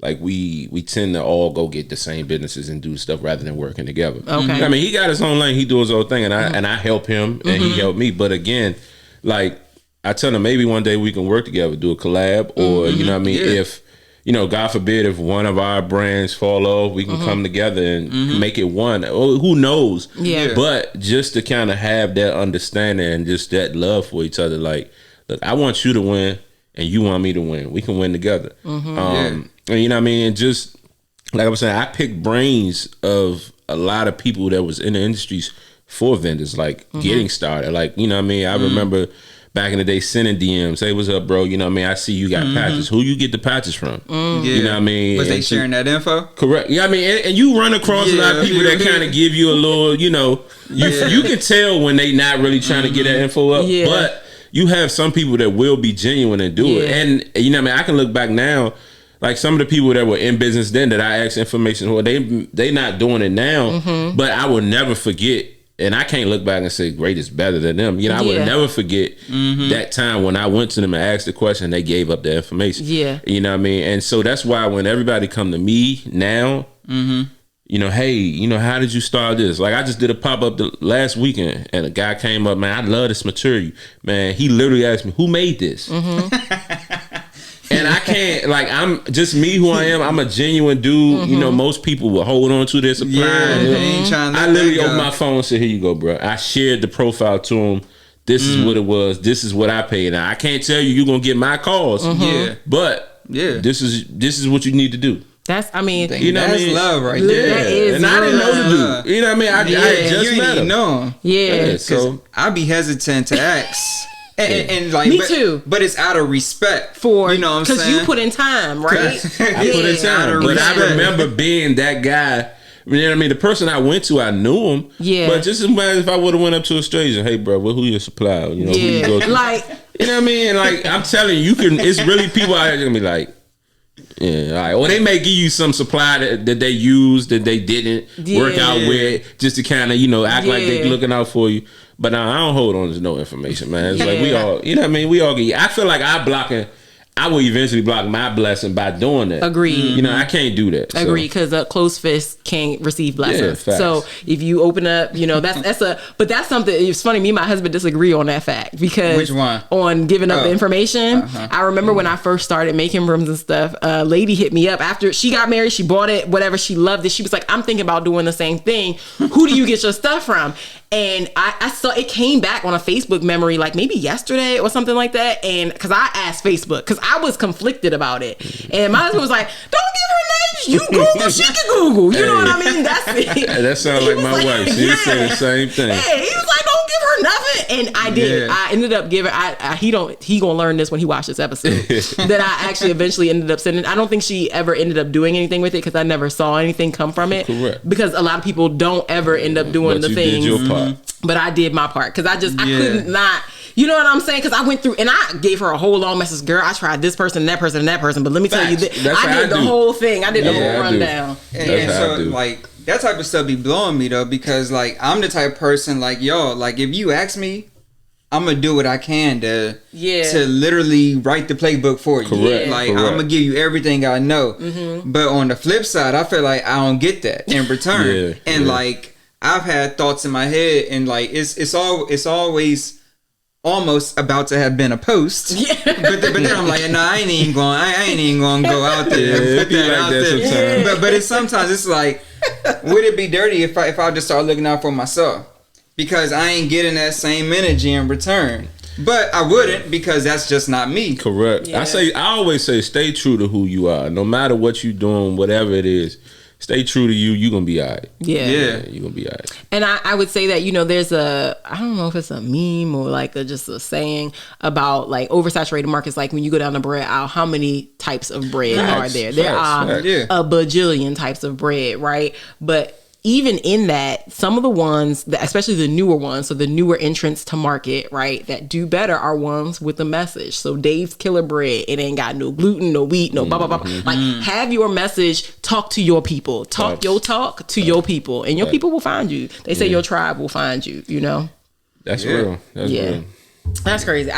Like we tend to all go get the same businesses and do stuff rather than working together. Okay. I mean, he got his own lane, he do his own thing, and I help him and he helped me. But again, like I tell him maybe one day we can work together, do a collab, or you know what I mean? Yeah. If you know, God forbid, if one of our brands fall off, we can come together and make it one. Oh, who knows? Yeah. But just to kind of have that understanding and just that love for each other. Like, look, I want you to win and you want me to win. We can win together. And you know what I mean? And just like I was saying, I picked brains of a lot of people that was in the industries for vendors, like getting started. Like, you know what I mean? I remember back in the day sending DMs, hey, what's up, bro? You know what I mean? I see you got patches. Who you get the patches from? Yeah. You know what I mean? Was they And sharing that info? Correct. Yeah, I mean, and you run across a lot of people that kind of give you a little, you know, you can tell when they not really trying to get that info up. Yeah. But you have some people that will be genuine and do it. And you know what I mean? I can look back now, like some of the people that were in business then that I asked information for, they not doing it now, but I will never forget. And I can't look back and say great is better than them. You know, I would never forget that time when I went to them and asked the question, they gave up the information. Yeah. You know what I mean? And so that's why when everybody come to me now, you know, hey, you know, how did you start this? Like I just did a pop-up last weekend and a guy came up, man, I love this material. Man, he literally asked me, who made this? And I can't, like, I'm just me who I am. I'm a genuine dude. You know, most people will hold on to their supply. I literally opened my phone and said, here you go, bro. I shared the profile to him. This is what it was. This is what I paid. Now, I can't tell you you're going to get my calls. But this is what you need to do. That's, I mean, you know, that's love right there. That is, and I didn't know the dude. You know what I mean? I just met him. Know him. Yeah. So I'd be hesitant to ask. And like, me too. But it's out of respect for, you know what I'm saying? Because you put in time, right? I put in time. But I remember being that guy. You know what I mean? The person I went to, I knew him. Yeah. But just imagine if I would have went up to a stranger, hey, bro, who your supplier? You know, who you go to? Like, you know what I mean? Like, I'm telling you, it's really people out here gonna be like, yeah, all right. Or they may give you some supply that they used that they didn't work out with, just to kind of, you know, act like they're looking out for you. But I don't hold on to no information, man. It's like we all, you know what I mean? We all get. I feel like I will eventually block my blessing by doing that. Agreed. You know, I can't do that. Agreed, because a closed fist can't receive blessings. Yeah, so if you open up, you know, but that's something. It's funny. Me and my husband disagree on that fact because which one? On giving up the information. I remember when I first started making rooms and stuff. A lady hit me up after she got married. She bought it, whatever. She loved it. She was like, "I'm thinking about doing the same thing. Who do you get your stuff from?" And I saw it came back on a Facebook memory, like maybe yesterday or something like that. And because I asked Facebook, because I was conflicted about it, and my husband was like, "Don't give her names. You Google, she can Google." You know what I mean? That's it. That sounds like my wife. She said the same thing. Hey, he was like, "Don't give her nothing," and I did. I ended up giving. He gonna learn this when he watched this episode. That I actually eventually ended up sending. I don't think she ever ended up doing anything with it because I never saw anything come from it. Correct. Because a lot of people don't ever end up doing the thing. Did your part. But I did my part because I couldn't not. You know what I'm saying? Because I went through and I gave her a whole long message. Girl, I tried this person, and that person, and that person. But let me tell you, I did the whole thing. I did the whole rundown. And so, like, that type of stuff be blowing me, though, because, like, I'm the type of person, like, yo, like, if you ask me, I'm going to do what I can to literally write the playbook for you. Correct. Like, I'm going to give you everything I know. Mm-hmm. But on the flip side, I feel like I don't get that in return. Like, I've had thoughts in my head, and, like, it's always almost about to have been a post, but then I'm like, no, I ain't even going to go out there and put that out there. But it's sometimes it's like, would it be dirty if I just start looking out for myself because I ain't getting that same energy in return? But I wouldn't because that's just not me. Correct. Yeah. I always say, stay true to who you are, no matter what you're doing, whatever it is. Stay true to you. You're going to be all right. Yeah. You're going to be all right. And I would say that, you know, there's I don't know if it's a meme or like just a saying about like oversaturated markets. Like when you go down the bread aisle, how many types of bread are there? There are a bajillion types of bread, right? But even in that, some of the ones, especially the newer ones, so the newer entrants to market, right, that do better are ones with a message. So Dave's Killer Bread, it ain't got no gluten, no wheat, no blah, blah, blah. Like, have your message, talk to your people. Talk your talk to your people, and your people will find you. They say your tribe will find you, you know? That's real. That's real. That's crazy.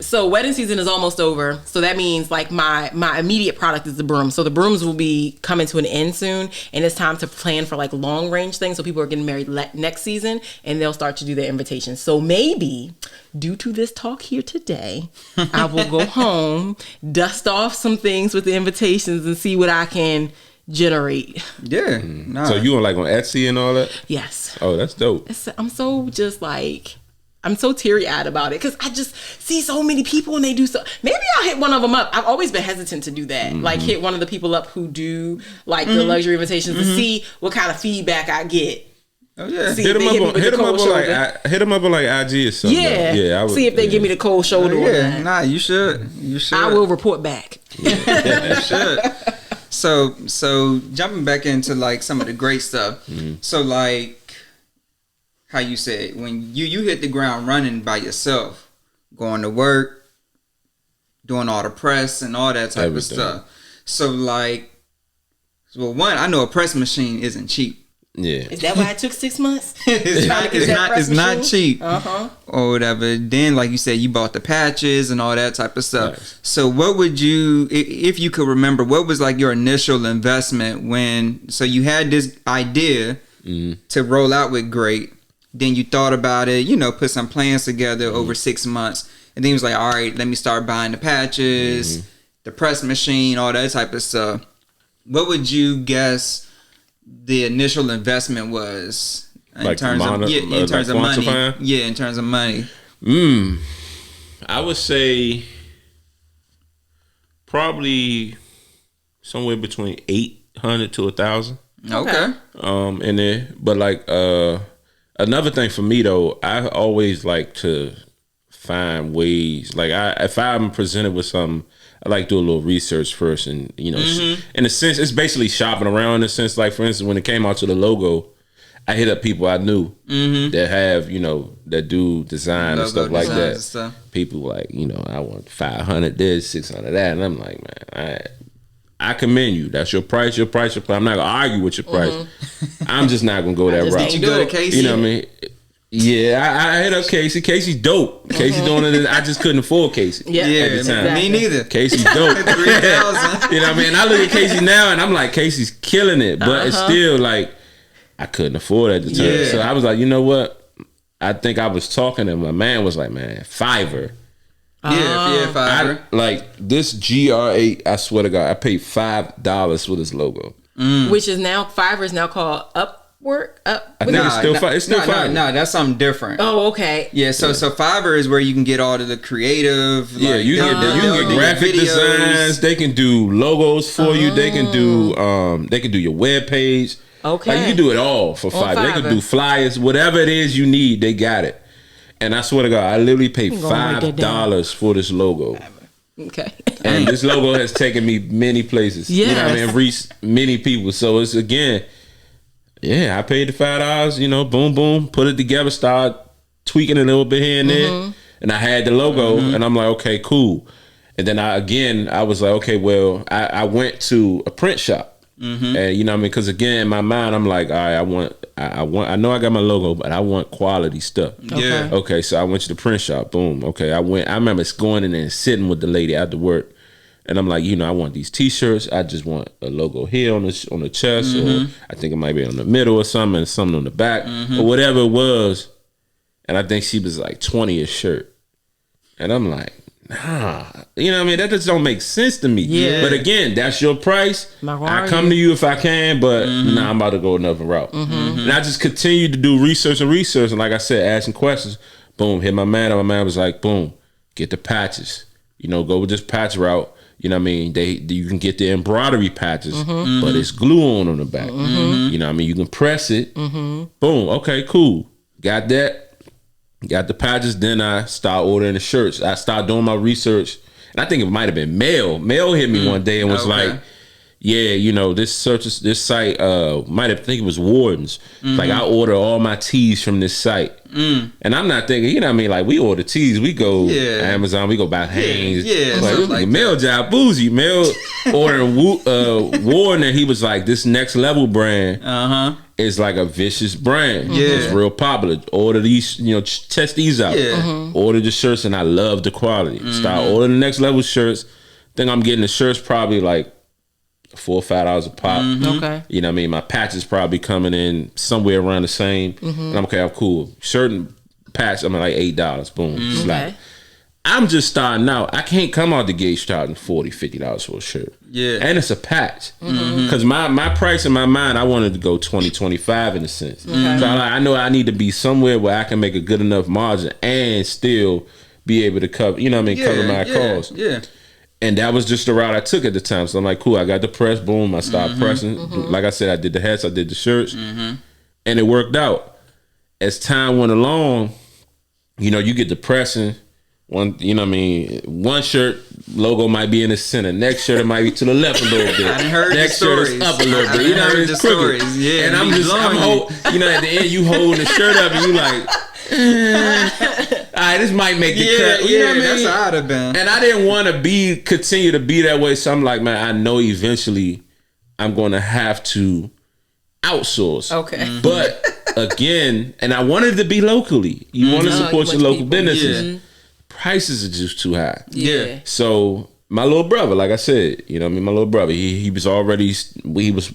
So wedding season is almost over. So that means like my immediate product is the brooms. So the brooms will be coming to an end soon, and it's time to plan for like long range things. So people are getting married next season, and they'll start to do their invitations. So maybe due to this talk here today, I will go home, dust off some things with the invitations, and see what I can generate. Yeah. So you on Etsy and all that? Yes. Oh, that's dope. I'm so teary-eyed about it because I just see so many people and they do so. Maybe I'll hit one of them up. I've always been hesitant to do that. Like hit one of the people up who do like the luxury invitations to see what kind of feedback I get. Oh yeah, hit them up on like IG or something. Yeah, I would, see if they give me the cold shoulder. Nah, you should. I will report back. You should. So jumping back into like some of the great stuff. So like how you said when you hit the ground running by yourself, going to work, doing all the press and all that type of stuff. So like, well, one, I know a press machine isn't cheap. Yeah. Is that why it took 6 months? It's not cheap. Or whatever. Then, like you said, you bought the patches and all that type of stuff. Nice. So what would you, if you could remember, what was like your initial investment so you had this idea to roll out with Great, then you thought about it, put some plans together over 6 months. And then it was like, all right, let me start buying the patches, the press machine, all that type of stuff. What would you guess the initial investment was in terms of money? Yeah, in terms of money. I would say probably somewhere between 800 to 1,000. Okay. In there, but like another thing for me though, I always like to find ways. Like if I'm presented with something, I like to do a little research first, and in a sense, it's basically shopping around. In a sense, like for instance, when it came out to the logo, I hit up people I knew that have that do design and stuff like that. People like I want 500 this, 600 that, and I'm like, man, I commend you. That's your price. I'm not gonna argue with your price. I'm just not gonna go that route. You go to Casey. You know what I mean? Yeah, I hit up Casey. Casey's dope. Casey doing it. I just couldn't afford Casey. Yeah, at the time. Me neither. Casey's dope. 3,000. You know what I mean? I look at Casey now and I'm like, Casey's killing it, but it's still like I couldn't afford it at the time. Yeah. So I was like, you know what? I think I was talking and my man was like, man, Fiverr. Yeah, Fiverr. Like this GR8, I swear to God, I paid $5 for this logo. Which is now Fiverr is now called Upwork. I think it's still Fiverr. No, that's something different. Oh, okay. Yeah, so Fiverr is where you can get all of the creative. Yeah, like, you can get graphic designs. They can do logos for you. They can do your web page. Okay. Like you can do it all for Fiverr. They can do flyers, whatever it is you need, they got it. And I swear to God, I literally paid $5 for this logo. Okay. And this logo has taken me many places. Yes. You know what I mean? Reached many people. So it's again, I paid the $5, boom, boom, put it together, start tweaking a little bit here and there. And I had the logo and I'm like, okay, cool. And then I was like, okay, well, I went to a print shop. And you know what I mean? Because again, in my mind, I'm like, all right, I know I got my logo, but I want quality stuff. Yeah. Okay, so I went to the print shop. Boom. Okay, I remember going in there and sitting with the lady after work, and I'm like, I want these T-shirts. I just want a logo here on the chest, or I think it might be on the middle or something, and something on the back, or whatever it was. And I think she was like 20 a shirt, and I'm like, nah, you know what I mean? That just don't make sense to me. Yeah. But again, that's your price. I come to you if I can, but I'm about to go another route. And I just continue to do research, and like I said, asking questions. Boom, hit my man, and my man was like, boom, get the patches. Go with this patch route. You know what I mean? You can get the embroidery patches, but it's glue on the back. You know what I mean? You can press it. Boom, okay, cool. Got that. Got the patches, then I start ordering the shirts. I start doing my research, and I think it might have been Mail. Mail hit me one day and was like, "Yeah, this site might have think it was Warden's. Like I order all my tees from this site, and I'm not thinking, you know what I mean? Like we order tees, we go Amazon, we go buy Hanes. Like Mail job bougie. Mail ordering Warden, and he was like, this next level brand. It's like a vicious brand. Yeah. It's real popular. Order these, test these out. Yeah. Order the shirts, and I love the quality. Start ordering the next level shirts. Think I'm getting the shirts probably like $4 or $5 a pop. Okay. You know what I mean? My patches probably coming in somewhere around the same. And I'm cool. Shirt and patch, I'm like $8. Boom. It's like, I'm just starting out. I can't come out the gate starting $40, $50 for a shirt. Yeah. And it's a patch. Because my price in my mind, I wanted to go 20, 25 in a sense. So I know I need to be somewhere where I can make a good enough margin and still be able to cover, cover my costs. Yeah. And that was just the route I took at the time. So I'm like, cool, I got the press, boom, I started pressing. Like I said, I did the hats, I did the shirts. And it worked out. As time went along, you get the pressing. One shirt logo might be in the center. Next shirt it might be to the left a little bit. I heard Next the shirt stories. is up a little bit. Heard the stories. Yeah, and I'm at the end you holding the shirt up and you like, all right, this might make the cut. You know what I mean? That's how I'd have been. And I didn't want to continue to be that way. So I'm like, man, I know eventually I'm going to have to outsource. Okay. But again, and I wanted to be locally. You want to support your local businesses. Prices are just too high. Yeah. So my little brother, like I said, my little brother, he was already,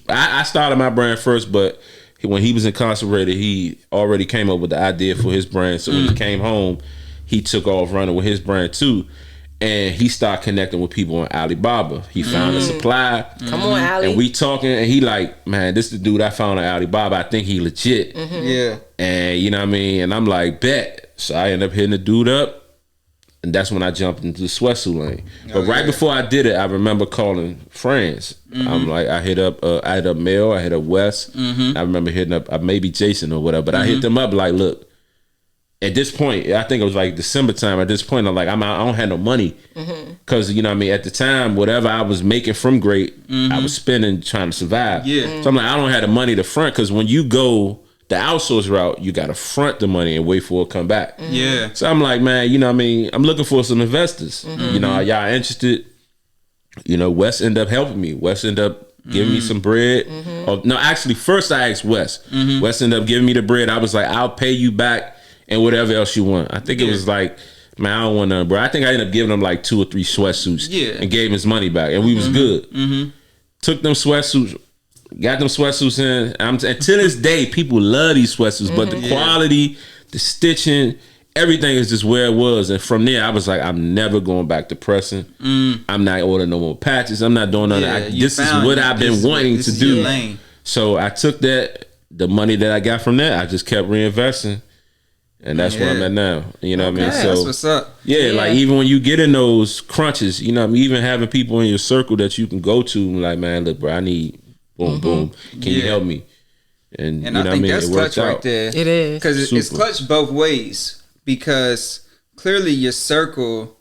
I started my brand first, but when he was incarcerated, he already came up with the idea for his brand. So when he came home, he took off running with his brand too. And he started connecting with people on Alibaba. He found a supply. Come on, Ali. And we talking, and he like, man, this is the dude I found on Alibaba. I think he legit. Yeah. And you know what I mean? And I'm like, bet. So I ended up hitting the dude up. And that's when I jumped into the sweatsuit lane. But right before I did it, I remember calling friends. I'm like, I hit up Mel, I hit up Wes. I remember hitting up maybe Jason or whatever. But I hit them up like, look, at this point, I think it was like December time. At this point, I'm like, I don't have no money. Because, at the time, whatever I was making from Great, I was spending trying to survive. Yeah. So I'm like, I don't have the money to front. Because when you go the outsource route, you got to front the money and wait for it to come back. Yeah. So I'm like, man, I'm looking for some investors. Are y'all interested? Wes ended up helping me. Wes ended up giving me some bread. No, actually, first I asked Wes. Wes ended up giving me the bread. I was like, I'll pay you back and whatever else you want. I think it was like, man, I don't want none, bro. I think I ended up giving him like 2 or 3 sweatsuits and gave him his money back, and we was good. Took them sweatsuits, got them sweatsuits in. And to this day, people love these sweatsuits, but the quality, the stitching, everything is just where it was. And from there, I was like, I'm never going back to pressing. I'm not ordering no more patches. I'm not doing none of that. This is what I've been wanting to do. So I took the money that I got from that, I just kept reinvesting. And that's where I'm at now. You know what I mean? So that's what's up. Yeah, like even when you get in those crunches, you know what I mean? Even having people in your circle that you can go to, like, man, look, bro, I need boom, boom. Can you help me? And you know I think that's clutch right there. It is. Because it's clutch both ways. Because clearly your circle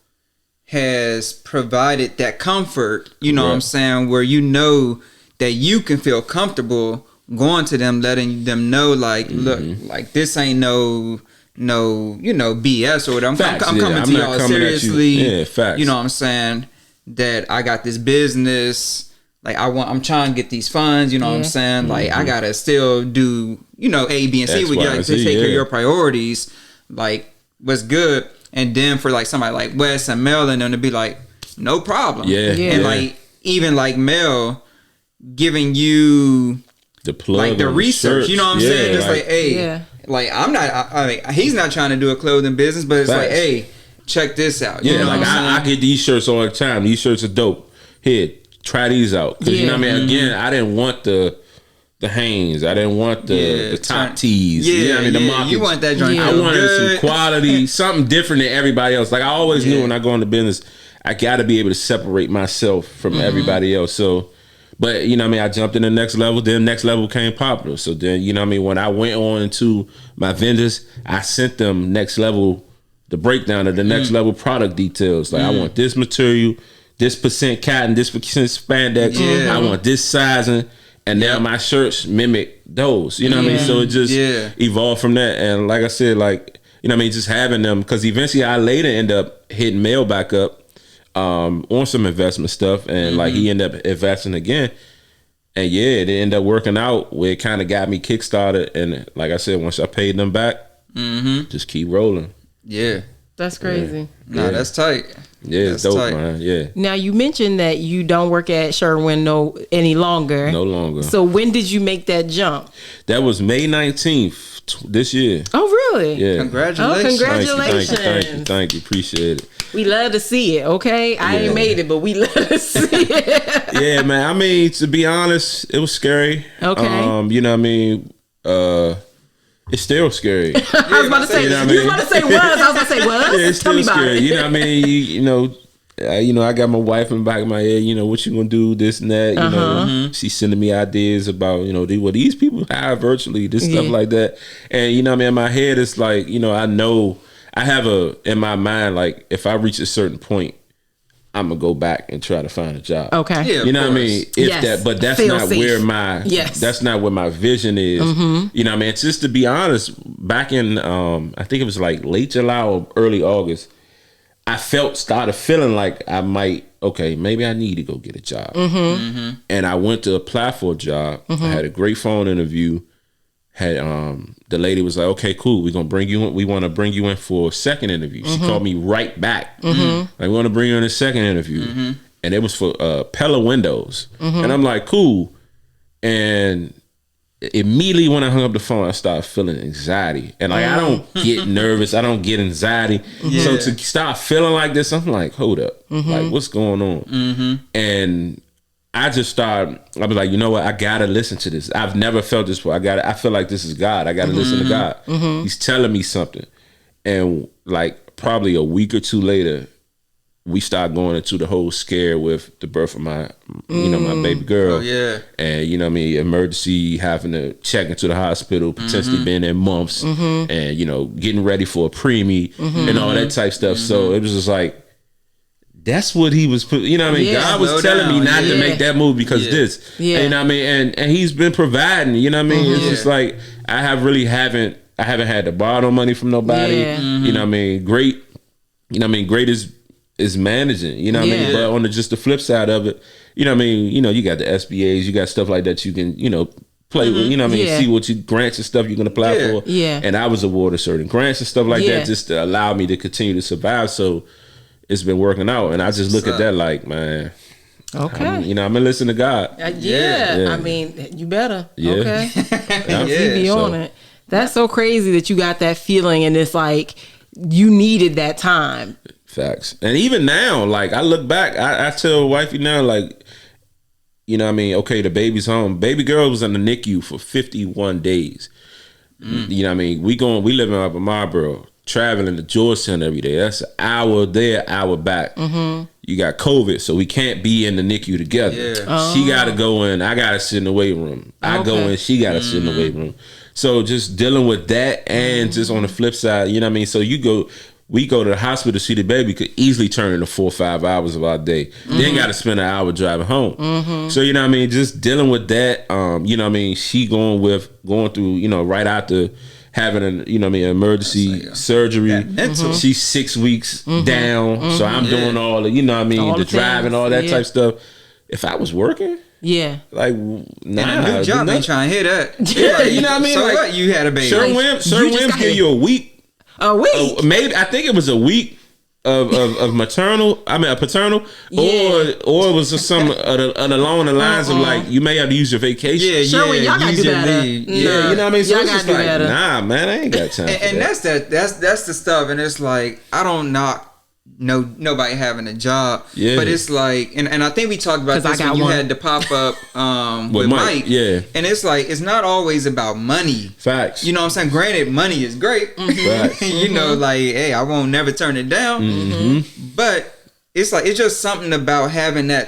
has provided that comfort, you know what I'm saying, where you know that you can feel comfortable going to them, letting them know, like, look, like, this ain't no BS or whatever. I'm coming to y'all seriously. Yeah, facts. You know what I'm saying? That I got this business. Like, I'm trying to get these funds. You know what I'm saying? Like, I gotta still do, A, B, and C. We got to take care of your priorities. Like, what's good? And then for like somebody like Wes and Mel and them to be like, no problem. And like even like Mel giving you the plug, like the research. You know what I'm saying? Just like, hey. Like, I'm not, I mean, he's not trying to do a clothing business, but it's like, hey, check this out. You know like I get these shirts all the time. These shirts are dope. Here, try these out. Because you know what I mean? Again, I didn't want the Hanes. I didn't want the top tees. You know what I mean? The markets. You want that joint. I wanted some quality, something different than everybody else. Like, I always knew when I go into business, I got to be able to separate myself from everybody else. So, but, you know what I mean, I jumped in the next level, then next level became popular. So then, you know what I mean, when I went on to my vendors, I sent them next level, the breakdown of the next level product details. Like, I want this material, this percent cotton, this percent spandex, I want this sizing, and now my shirts mimic those. You know what I mean? So it just evolved from that. And like I said, like, you know what I mean, just having them, because eventually I later end up hitting Mail back up on some investment stuff, and like he ended up investing again, and it ended up working out where it kind of got me kickstarted. And like I said, once I paid them back, just keep rolling. That's crazy. That's tight. It's dope, tight, man. Now, you mentioned that you don't work at Sherwin any longer. No longer. So when did you make that jump? That was May 19th this year. Oh, really? Yeah. Congratulations. Congratulations. Thank you. Appreciate it. We love to see it, okay? I ain't made it, but we love to see it. Yeah, man. I mean, to be honest, it was scary. Okay. You know what I mean? It's still scary. I was about to say, I was about to say was. I was about to say was. Yeah, it's still scary. You know what I mean? You know, I got my wife in the back of my head. You know, what you gonna do? This and that. You know, she's sending me ideas about, you know, what these people have virtually, this stuff like that. And you know what I mean? In my head, it's like, you know, I know I have in my mind, like, if I reach a certain point, I'm gonna go back and try to find a job. Okay. Yeah, you know what I mean? But that's not safe. where that's not where my vision is. You know what I mean? It's just, to be honest, back in I think it was like late July or early August, I started feeling like I might, maybe I need to go get a job. And I went to apply for a job. I had a great phone interview. Had the lady was like, okay, cool, we're gonna bring you in. We want to bring you in for a second interview. She called me right back. Like, we want to bring you in a second interview. And it was for Pella Windows. And I'm like, cool. And immediately when I hung up the phone, I started feeling anxiety. And like, I don't get nervous, I don't get anxiety. So to start feeling like this, I'm like, hold up, like, what's going on? And I just started, I was like, you know what? I gotta listen to this. I've never felt this before. I feel like this is God. I gotta listen to God. He's telling me something. And like probably a week or two later, we started going into the whole scare with the birth of my, my baby girl. And you know what I mean, emergency, having to check into the hospital, potentially being there months, and you know, getting ready for a preemie and all that type stuff. So it was just like, that's what he was put. You know what I mean? God was telling me not to make that move because this. You know what I mean? And he's been providing. You know what I mean? It's just like I haven't had to borrow no money from nobody. You know what I mean? Great. You know what I mean? Great is managing. You know what I mean? But on just the flip side of it, you know what I mean? You know, you got the SBAs, you got stuff like that. You can, you know, play with, you know what I mean, Yeah. see what you grants and stuff you can apply for. Yeah. And I was awarded certain grants and stuff like Yeah. that just to allow me to continue to survive. So it's been working out. And I just look at that like, man, Okay. I'm gonna listen to God. Yeah. Yeah. I mean, you better. Yeah. Okay. Yeah. You be on it. That's so crazy that you got that feeling and it's like you needed that time. Facts. And even now, like I look back, I tell wifey now, like, you know what I mean, okay, the baby's home. Baby girl was in the NICU for 51 days. You know what I mean? We living up in Marlboro, traveling to Georgetown every day. That's an hour there, hour back. You got COVID, so we can't be in the NICU together. Yeah. She got to go in. I got to sit in the weight room. I go in. She got to sit in the weight room. So just dealing with that, and just on the flip side, you know what I mean. So we go to the hospital to see the baby. Could easily turn into 4 or 5 hours of our day. Then got to spend an hour driving home. So you know what I mean. Just dealing with that. You know what I mean. She going through. You know, right after having an emergency surgery. She's 6 weeks down. So I'm doing all the, you know what I mean, All the the driving, things, all that yeah. type stuff. If I was working, Yeah. like, And nah, a new job nothing. ain't trying to hear that. Yeah, Like, you know what I mean? So Like, what? You had a baby. Certain Like, whims you just give got here. you a week. A week. Maybe I think it was a week of maternal. I mean, a paternal, Yeah. or it was just some along the lines of like you may have to use your vacation. Yeah, Sure, y'all gotta use do your better. leave. Nah. Yeah, you know what I mean. So Y'all it's gotta just do like, better. nah, man, I ain't got time. for And that. that's the stuff. And it's like I don't knock nobody having a job. Yeah. But it's like, and I think we talked about 'Cause I this got when you one. had the pop up with Mike. Yeah. And it's like it's not always about money. Facts. You know what I'm saying? Granted, money is great. Facts. You know, like, hey, I won't never turn it down. But it's like it's just something about having that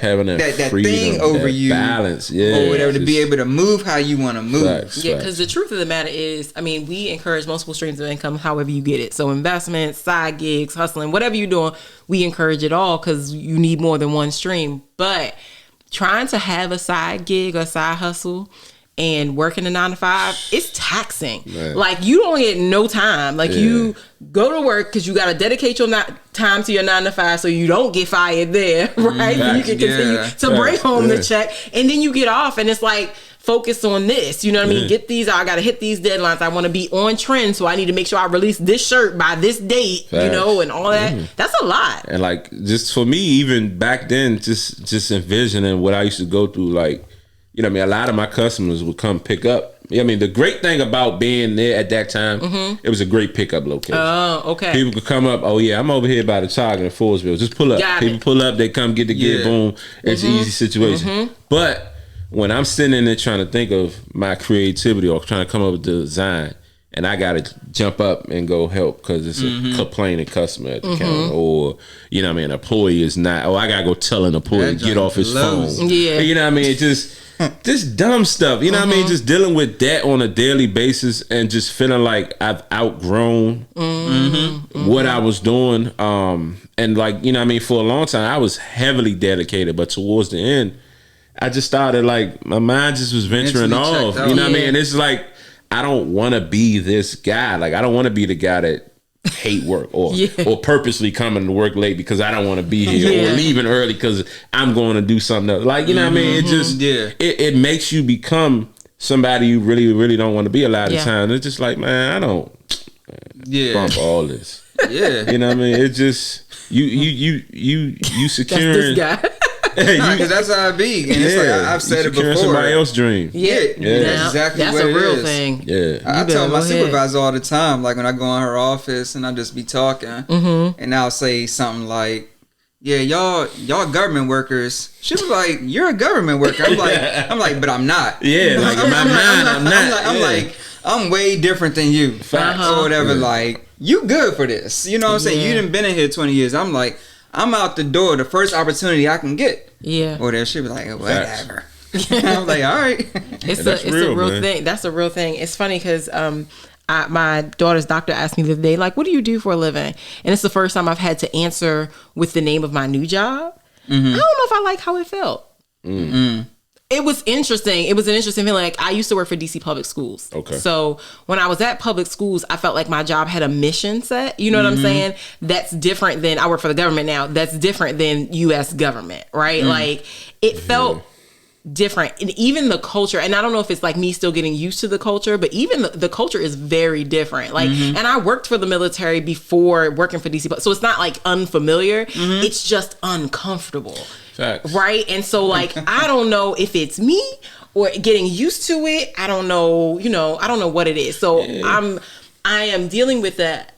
freedom, thing over that you, balance, yeah, or whatever, to be just- able to move how you want to move. Facts. Yeah, because the truth of the matter is, I mean, we encourage multiple streams of income however you get it. So investments, side gigs, hustling, whatever you're doing, we encourage it all because you need more than one stream. But trying to have a side gig or side hustle and working a 9 to 5, it's taxing. Man. Like you don't get no time. Like you go to work because you got to dedicate your time to your 9 to 5 so you don't get fired there, right? So you can continue to bring home the check, and then you get off, and it's like focus on this. You know what I mean? Get these. I got to hit these deadlines. I want to be on trend, so I need to make sure I release this shirt by this date. You know, and all that. That's a lot. And like just for me, even back then, just envisioning what I used to go through, like, you know what I mean, a lot of my customers would come pick up. I mean, the great thing about being there at that time, it was a great pickup location. Oh, okay. People could come up, oh yeah, I'm over here by the Target in Forestville. Just pull up. Got People it. pull up, they come get the gear, boom. It's an easy situation. But when I'm sitting in there trying to think of my creativity or trying to come up with the design, and I gotta jump up and go help because it's a complaining customer at the counter, or you know what I mean, an employee is not. Oh, I gotta go tell an employee to get off his phone. Yeah. You know what I mean? It just dumb stuff. You know what I mean? Just dealing with that on a daily basis and just feeling like I've outgrown what I was doing. And like, you know what I mean? For a long time, I was heavily dedicated, but towards the end, I just started like my mind just was venturing Mentally off. checked You know what I out. mean? And it's like I don't want to be this guy. Like I don't want to be the guy that hate work or purposely coming to work late because I don't want to be here or leaving early because I'm going to do something else. Like, you know what I mean? It just it makes you become somebody you really, really don't want to be a lot of time. It's just like, man, I don't bump all this. Yeah. You know what I mean? It's just you securing That's this guy. Because that's how it be. And it's like I've said it before. Somebody else's drem. That's exactly That's what a it real is. thing. Yeah. I You tell better my go ahead. supervisor all the time, like when I go in her office and I just be talking, and I'll say something like, "Yeah, y'all government workers." She was like, "You're a government worker." I'm like, but I'm not. Yeah, like in my mind, I'm not. I'm like, I'm way different than you, or whatever. Like, you good for this? You know what I'm saying? You done been in here 20 years. I'm like, I'm out the door the first opportunity I can get. Yeah. Or there she was like, whatever. I'm like, all right. It's that's a real, real man. thing. That's a real thing. It's funny because my daughter's doctor asked me the other day, like, what do you do for a living? And it's the first time I've had to answer with the name of my new job. I don't know if I like how it felt. It was interesting. It was an interesting feeling. Like I used to work for DC public schools. Okay. So when I was at public schools, I felt like my job had a mission set. You know what I'm saying? That's different than I work for the government now. That's different than U.S. government, right? Like it felt different. And even the culture, and I don't know if it's like me still getting used to the culture, but even the culture is very different. Like, and I worked for the military before working for DC, so it's not like unfamiliar. It's just uncomfortable. Facts. Right? And so like, I don't know if it's me or getting used to it. I don't know, I don't know what it is. So I am dealing with that.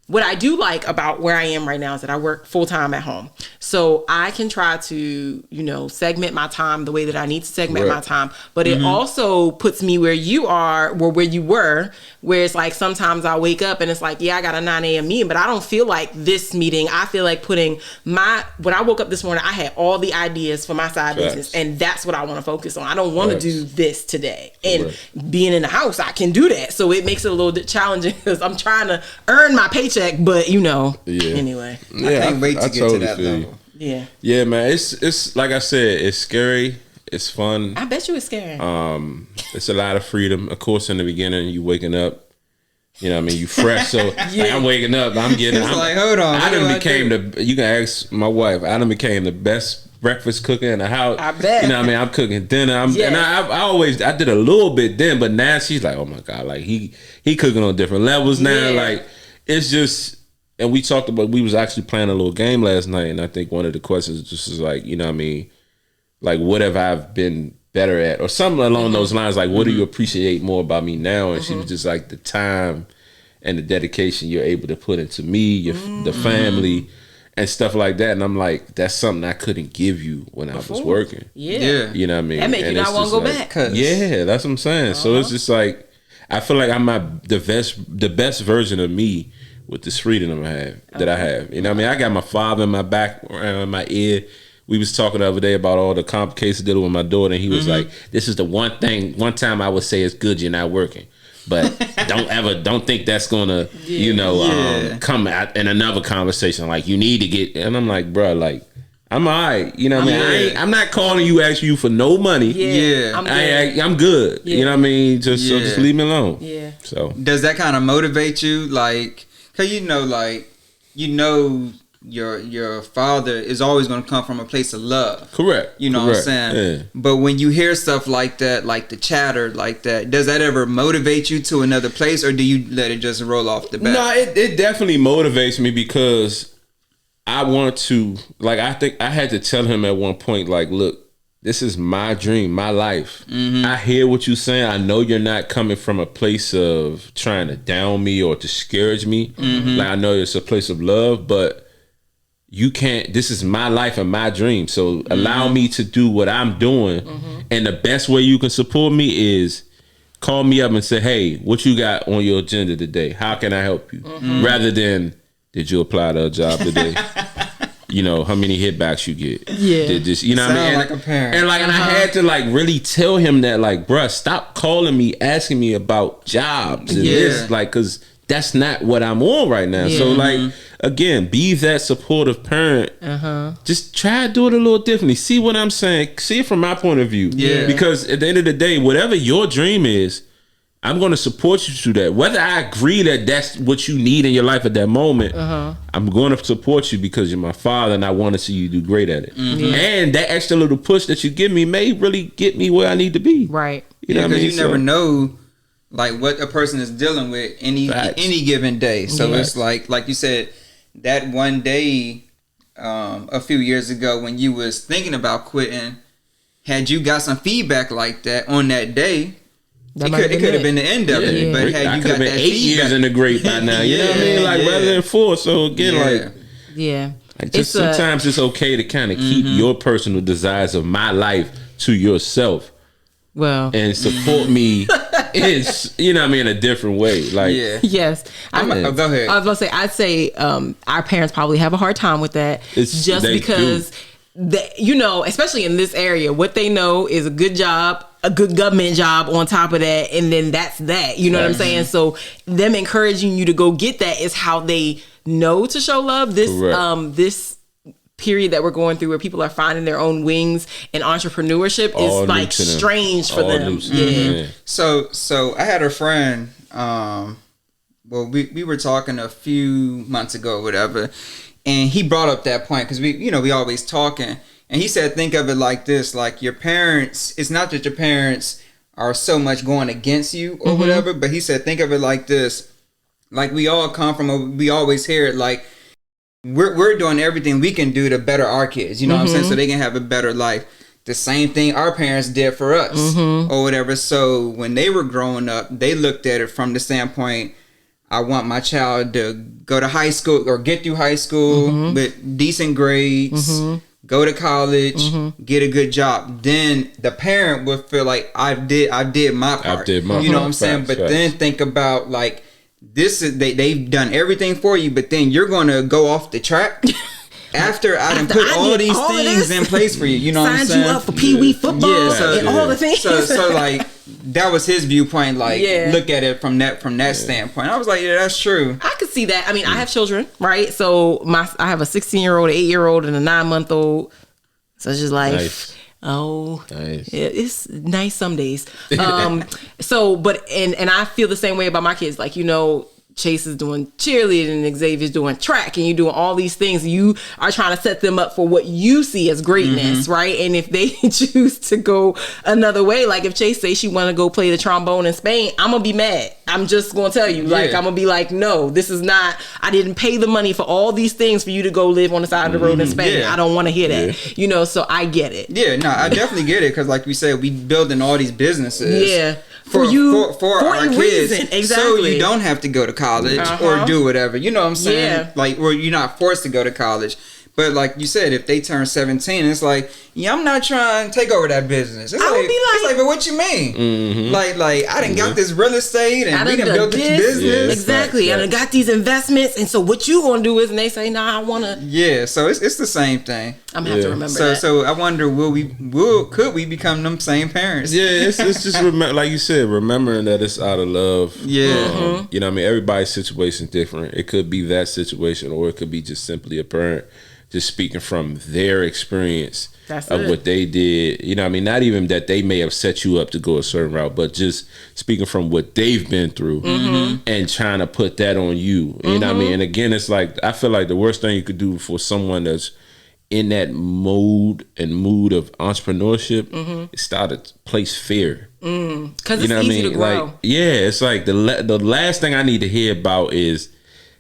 What I do like about where I am right now is that I work full time at home. So I can try to, segment my time the way that I need to segment my time. But it also puts me where you are, or where you were, where it's like sometimes I wake up and it's like, yeah, I got a 9 a.m. meeting, but I don't feel like this meeting. I feel like when I woke up this morning, I had all the ideas for my side business, and that's what I want to focus on. I don't want to do this today. And being in the house, I can do that. So it makes it a little bit challenging because I'm trying to earn my paycheck, but anyway. Yeah, I can't wait to get to that level. Yeah. Yeah, man. It's like I said, it's scary. It's fun. I bet you it's scary. It's a lot of freedom. Of course, in the beginning, you waking up. You know what I mean? You fresh. So like, I'm waking up. I'm getting. It's like, hold on. I done became you can ask my wife. I done became the best breakfast cooker in the house. I bet. You know what I mean? I'm cooking dinner. And I did a little bit then, but now she's like, oh my God, like he cooking on different levels now. Yeah. Like it's just. And we talked about, we was actually playing a little game last night, and I think one of the questions just is like, you know what I mean, like what have I been better at, or something along those lines, like what do you appreciate more about me now? And she was just like, the time and the dedication you're able to put into me, the family, and stuff like that. And I'm like, that's something I couldn't give you when I was working. Yeah. You know what I mean? That make you not want to go back. Yeah, that's what I'm saying. So it's just like, I feel like I'm the best version of me with this freedom I have. You know what I mean? I got my father in my back, around my ear. We was talking the other day about all the complications dealing with my daughter, and he was like, this is the one time I would say it's good you're not working. But don't think that's gonna, come out in another conversation. Like, you need to get, and I'm like, bro, like, I'm all right. You know what I mean? I'm not calling you, asking you for no money. Yeah. I'm good. Yeah. You know what I mean? So just leave me alone. Yeah. So does that kind of motivate you? Like, cause your father is always going to come from a place of love. Correct. You know what I'm saying? Yeah. But when you hear stuff like that, like the chatter like that, does that ever motivate you to another place, or do you let it just roll off the bat? No, it definitely motivates me, because I want to, like, I think I had to tell him at one point, like, look, this is my dream, my life. I hear what you're saying. I know you're not coming from a place of trying to down me or discourage me. Like, I know it's a place of love, but you can't, this is my life and my dream. So allow me to do what I'm doing. And the best way you can support me is call me up and say, hey, what you got on your agenda today? How can I help you? Rather than, did you apply to a job today? You know, how many hitbacks you get. Yeah. Did this, you know what I mean? Like a parent. And like, and I had to like really tell him that, like, bruh, stop calling me, asking me about jobs and this, like, cause that's not what I'm on right now. So like, again, be that supportive parent. Just try to do it a little differently. See what I'm saying? See it from my point of view. Yeah. Because at the end of the day, whatever your dream is, I'm going to support you through that. Whether I agree that that's what you need in your life at that moment, I'm going to support you because you're my father and I want to see you do great at it. And that extra little push that you give me may really get me where I need to be. Right. You know what I mean? You never know, like, what a person is dealing with any given day. So it's like you said, that one day a few years ago when you was thinking about quitting, had you got some feedback like that on that day, it could have been the end of it. But had I you could got have been that 8 feedback, years in the grade by now. You know what I mean? Like, rather than 4. So again, like just sometimes it's okay to kind of keep your personal desires of my life to yourself. Well, and support me is, you know what I mean, in a different way. Like, yes. Go ahead. I was about to say, I'd say our parents probably have a hard time with that. It's just because you know, especially in this area, what they know is a good job, a good government job on top of that, and then that's that. You know what I'm saying? So them encouraging you to go get that is how they know to show love. This this period that we're going through, where people are finding their own wings and entrepreneurship, is like strange for them. So I had a friend. Well, we were talking a few months ago, or whatever. And he brought up that point because we always talking, And he said, think of it like this: like your parents. It's not that your parents are so much going against you or whatever, but he said, think of it like this: like we all come from. We always hear it like we're doing everything we can do to better our kids. You know what I'm saying? So they can have a better life. The same thing our parents did for us or whatever. So when they were growing up, they looked at it from the standpoint, I want my child to go to high school or get through high school with decent grades, go to college, get a good job. Then the parent would feel like I did my part. You know what I'm saying? But then think about like this is they've done everything for you, but then you're gonna go off the track. After I done put all these things in place for you, you know what I'm saying? Signed you up for Pee Wee football and all the things. So like that was his viewpoint. Like look at it from that standpoint. I was like, yeah, that's true. I could see that. I mean, I have children, right? So I have a 16-year-old, 8-year-old, and a 9-month-old. So it's just like, nice. Yeah, it's nice some days. So, but and I feel the same way about my kids. Like, you know, Chase is doing cheerleading and Xavier's doing track and you're doing all these things. You are trying to set them up for what you see as greatness, right? And if they choose to go another way, like if Chase says she want to go play the trombone in Spain, I'm going to be mad. I'm just going to tell you, like, I'm going to be like, no, this is not, I didn't pay the money for all these things for you to go live on the side of the road in Spain. I don't want to hear that, you know, so I get it. Yeah, no, I definitely get it. Because like we said, we building all these businesses. Yeah. For our kids, exactly. So you don't have to go to college or do whatever. You know what I'm saying? Yeah. Like, or you're not forced to go to college. But like you said, if they turn 17, it's like, yeah, I'm not trying to take over that business. It's like, but what you mean? Like I done got this real estate and we done built this business. Yeah, exactly. I done got these investments, and so what you gonna do is, and they say, nah, I wanna. Yeah, so it's the same thing. I'm gonna have to remember that. So I wonder, could we become them same parents? Yeah, it's just like you said, remembering that it's out of love. Yeah. You know what I mean? Everybody's situation is different. It could be that situation, or it could be just simply a parent just speaking from their experience of what they did. You know what I mean? Not even that they may have set you up to go a certain route, but just speaking from what they've been through and trying to put that on you. You know what I mean? And again, it's like, I feel like the worst thing you could do for someone that's in that mood of entrepreneurship is start to place fear. Because it's easy to grow. Like, yeah, it's like the last thing I need to hear about is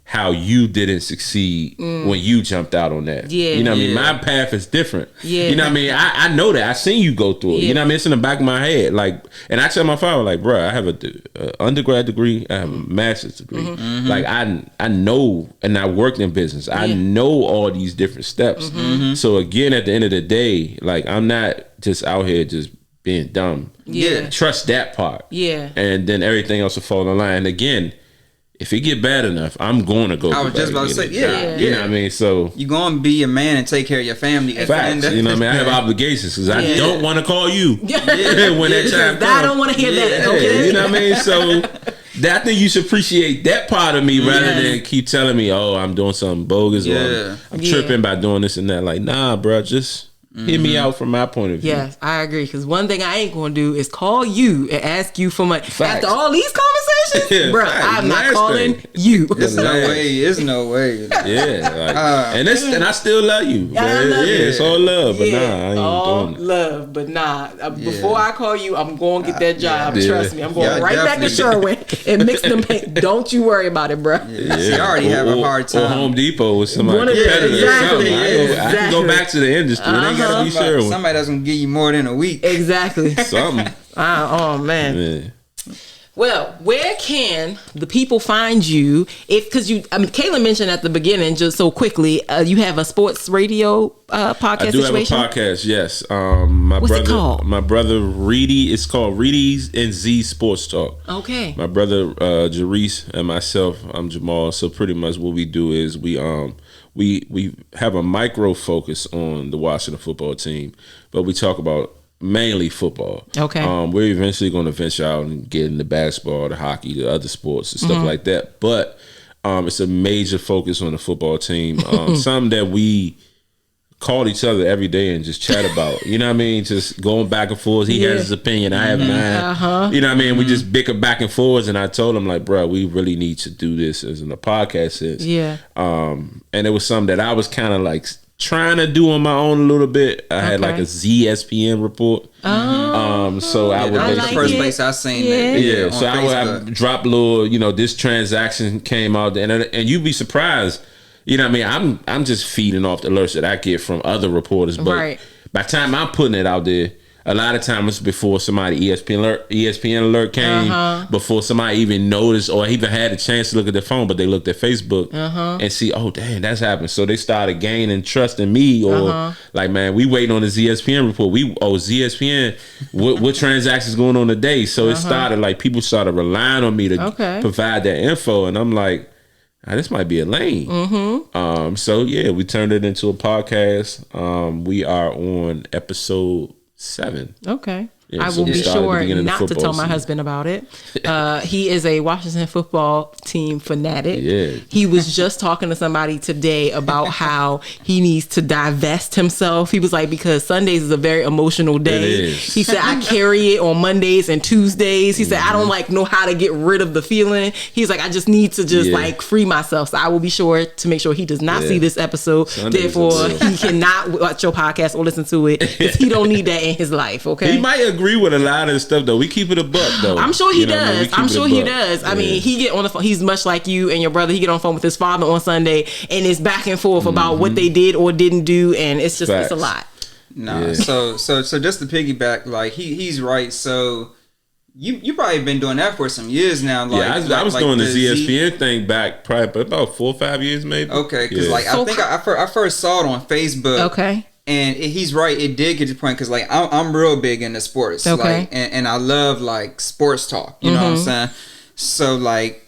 how you didn't succeed when you jumped out on that. Yeah. You know what I mean? My path is different. Yeah. You know what I mean? I know that. I seen you go through it. You know what I mean? It's in the back of my head. Like, and I tell my father, like, bro, I have a undergrad degree. I have a master's degree. Like, I know, and I worked in business. I know all these different steps. So again, at the end of the day, like, I'm not just out here just being dumb. Yeah. Trust that part. Yeah. And then everything else will fall in line. And again, if it get bad enough, I'm going to go. I was just about to say, you know what I mean? So you're going to be a man and take care of your family. Facts, you know what I mean? I have obligations because I don't want to call you when that time comes. I don't want to hear that. Okay? You know what I mean? So I think you should appreciate that part of me rather than keep telling me, oh, I'm doing something bogus or I'm tripping by doing this and that. Like, nah, bro, just hear me out from my point of view. Yes, I agree. Because one thing I ain't going to do is call you and ask you for money. After all these conversations, bro, I'm not calling you. There's no way. There's no way. Yeah, like, and I still love you. It's all love, but nah, I ain't all doing it. Love, but nah. Before I call you, I'm going to get that job. Trust me, I'm going right back to Sherwin and mix them paint. Don't you worry about it, bro. She already have a hard time. Or Home Depot with somebody competitor. Exactly. I can go back to the industry. It ain't gotta be Sherwin. Somebody that's gonna give you more than a week. Exactly. Something. Oh man. Well, where can the people find you? Kaylin mentioned at the beginning, just so quickly, you have a sports radio podcast. I do situation? have a podcast. Yes. What's it called? My brother Reedy. It's called Reedy's and Z Sports Talk. Okay. My brother Jarice and myself. I'm Jamaal. So pretty much what we do is we have a micro focus on the Washington football team, but we talk about mainly football. Okay. We're eventually going to venture out and get into basketball, the hockey, the other sports and stuff like that. But it's a major focus on the football team. Something that we call each other every day and just chat about. You know what I mean? Just going back and forth. He has his opinion. I have mine. You know what I mean? We just bicker back and forth. And I told him, like, bro, we really need to do this as in a podcast sense. Yeah. And it was something that I was kind of like trying to do on my own a little bit. I had like a ZSPN report. So I would that was the first it. place I seen Yeah. that. yeah, so I Facebook. would drop little, this transaction came out, and you'd be surprised. You know what I mean? I'm just feeding off the alerts that I get from other reporters, but Right. by the time I'm putting it out there, a lot of times it's before somebody ESPN alert came, before somebody even noticed or even had a chance to look at their phone, but they looked at Facebook and see, oh damn, that's happened. So they started gaining trust in me, or like, man, we waiting on the ZSPN report. ZSPN, what transactions going on today? So it started like people started relying on me to provide that info, and I'm like, this might be a lane. So yeah, we turned it into a podcast. We are on episode 7. Okay. Yeah, I so will we be started at the sure beginning of not to football tell my season. husband about it. He is a Washington football team fanatic. Yeah. He was just talking to somebody today about how he needs to divest himself. He was like, because Sundays is a very emotional day. It is. He said, I carry it on Mondays and Tuesdays. He said, I don't know how to get rid of the feeling. He's like, I just need to just free myself. So I will be sure to make sure he does not see this episode. Sundays Therefore, are real. he cannot watch your podcast or listen to it because he don't need that in his life. Okay. He might agree with a lot of stuff though. We keep it a buck though. I'm sure he You know what I mean? We does. keep I'm it a sure he buck. does. I Yeah. mean, he get on the phone. He's much like you and your brother. He get on the phone with his father on Sunday, and it's back and forth about what they did or didn't do, and it's just it's a Facts. lot. Nah, Yeah. so just to piggyback, like he's right. So you probably been doing that for some years now. Like, I was like doing the ZSPN thing back probably about 4 or 5 years maybe. Okay, because Yeah. like I think I first saw it on Facebook. Okay. And he's right. It did get to the point because like I'm real big into sports. Okay. Like, and I love like sports talk. You know what I'm saying? So like,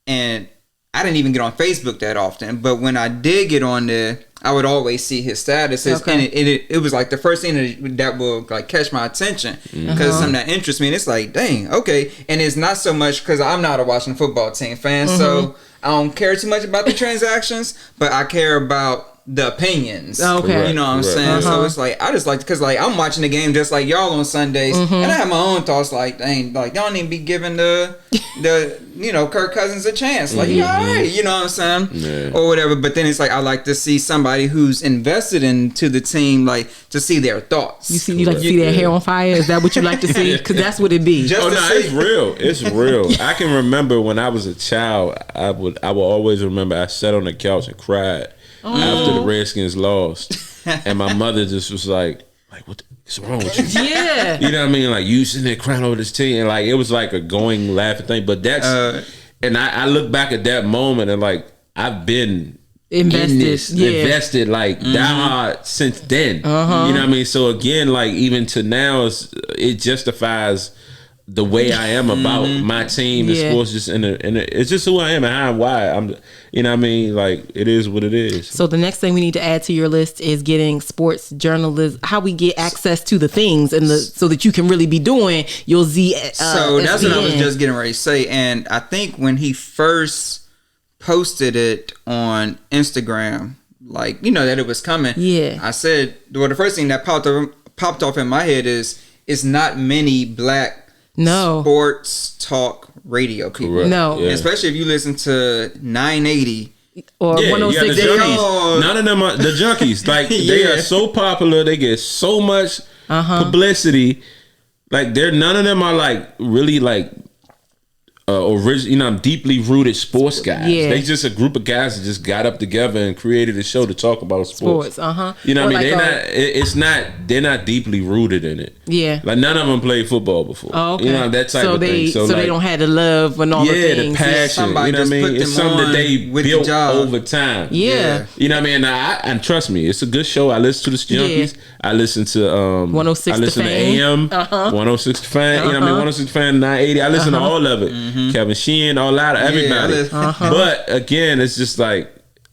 and I didn't even get on Facebook that often, but when I did get on there, I would always see his statuses, Okay. and it was like the first thing that will like catch my attention because it's something that interests me. And it's like, dang, okay. And it's not so much because I'm not a Washington football team fan, so I don't care too much about the transactions, but I care about the opinions. Okay. You know what I'm Correct. saying? So it's like I just like because like I'm watching the game just like y'all on Sundays, and I have my own thoughts. Like, dang, like y'all need to be giving the Kirk Cousins a chance. Like, yeah, all right, you know what I'm saying, or whatever. But then it's like I like to see somebody who's invested into the team, like to see their thoughts. You like to see their hair on fire? Is that what you like to see? Because that's what it be. Just Oh to no, see- it's real. It's real. I can remember when I was a child. I will always remember. I sat on the couch and cried after the Redskins lost, and my mother just was like, what's wrong with you? Yeah. You know what I mean? Like you sitting there crying over this team, and like it was like a going laughing thing. But that's and I look back at that moment and like I've been invested like diehard since then. You know what I mean? So again, like even to now, it justifies the way I am about my team and sports. Just it's just who I am and how and why I'm. You know what I mean? Like it is what it is. So the next thing we need to add to your list is getting sports journalism. How we get access to the things and so that you can really be doing your Z. So that's what I was SBN. just getting ready to say. And I think when he first posted it on Instagram, like, that it was coming. Yeah. I said, well, the first thing that popped off in my head is it's not many black sports talk radio people. Correct. No. Yeah. Especially if you listen to 980. Or Yeah, you got 106 the FM. junkies. None of them are the junkies. Like they are so popular, they get so much publicity. Like none of them are like really like original, deeply rooted sports guys. Yeah. They just a group of guys that just got up together and created a show to talk about sports. You know what I mean? They're not deeply rooted in it. Yeah. Like none of them played football before. Oh, okay. You know, that type of thing. So like, they don't have the love and all the things. the passion. Somebody You know what I just mean? put It's them something that on they with the built job. over time. Yeah. You know what I mean? And trust me, it's a good show. I listen to the Junkies. I listen to 106 I listen The to Fan. AM, 106 The Fan. You know what I mean? 106 The Fan, 980. I listen to all of it. Kevin Sheehan, all out of everybody. But again, it's just like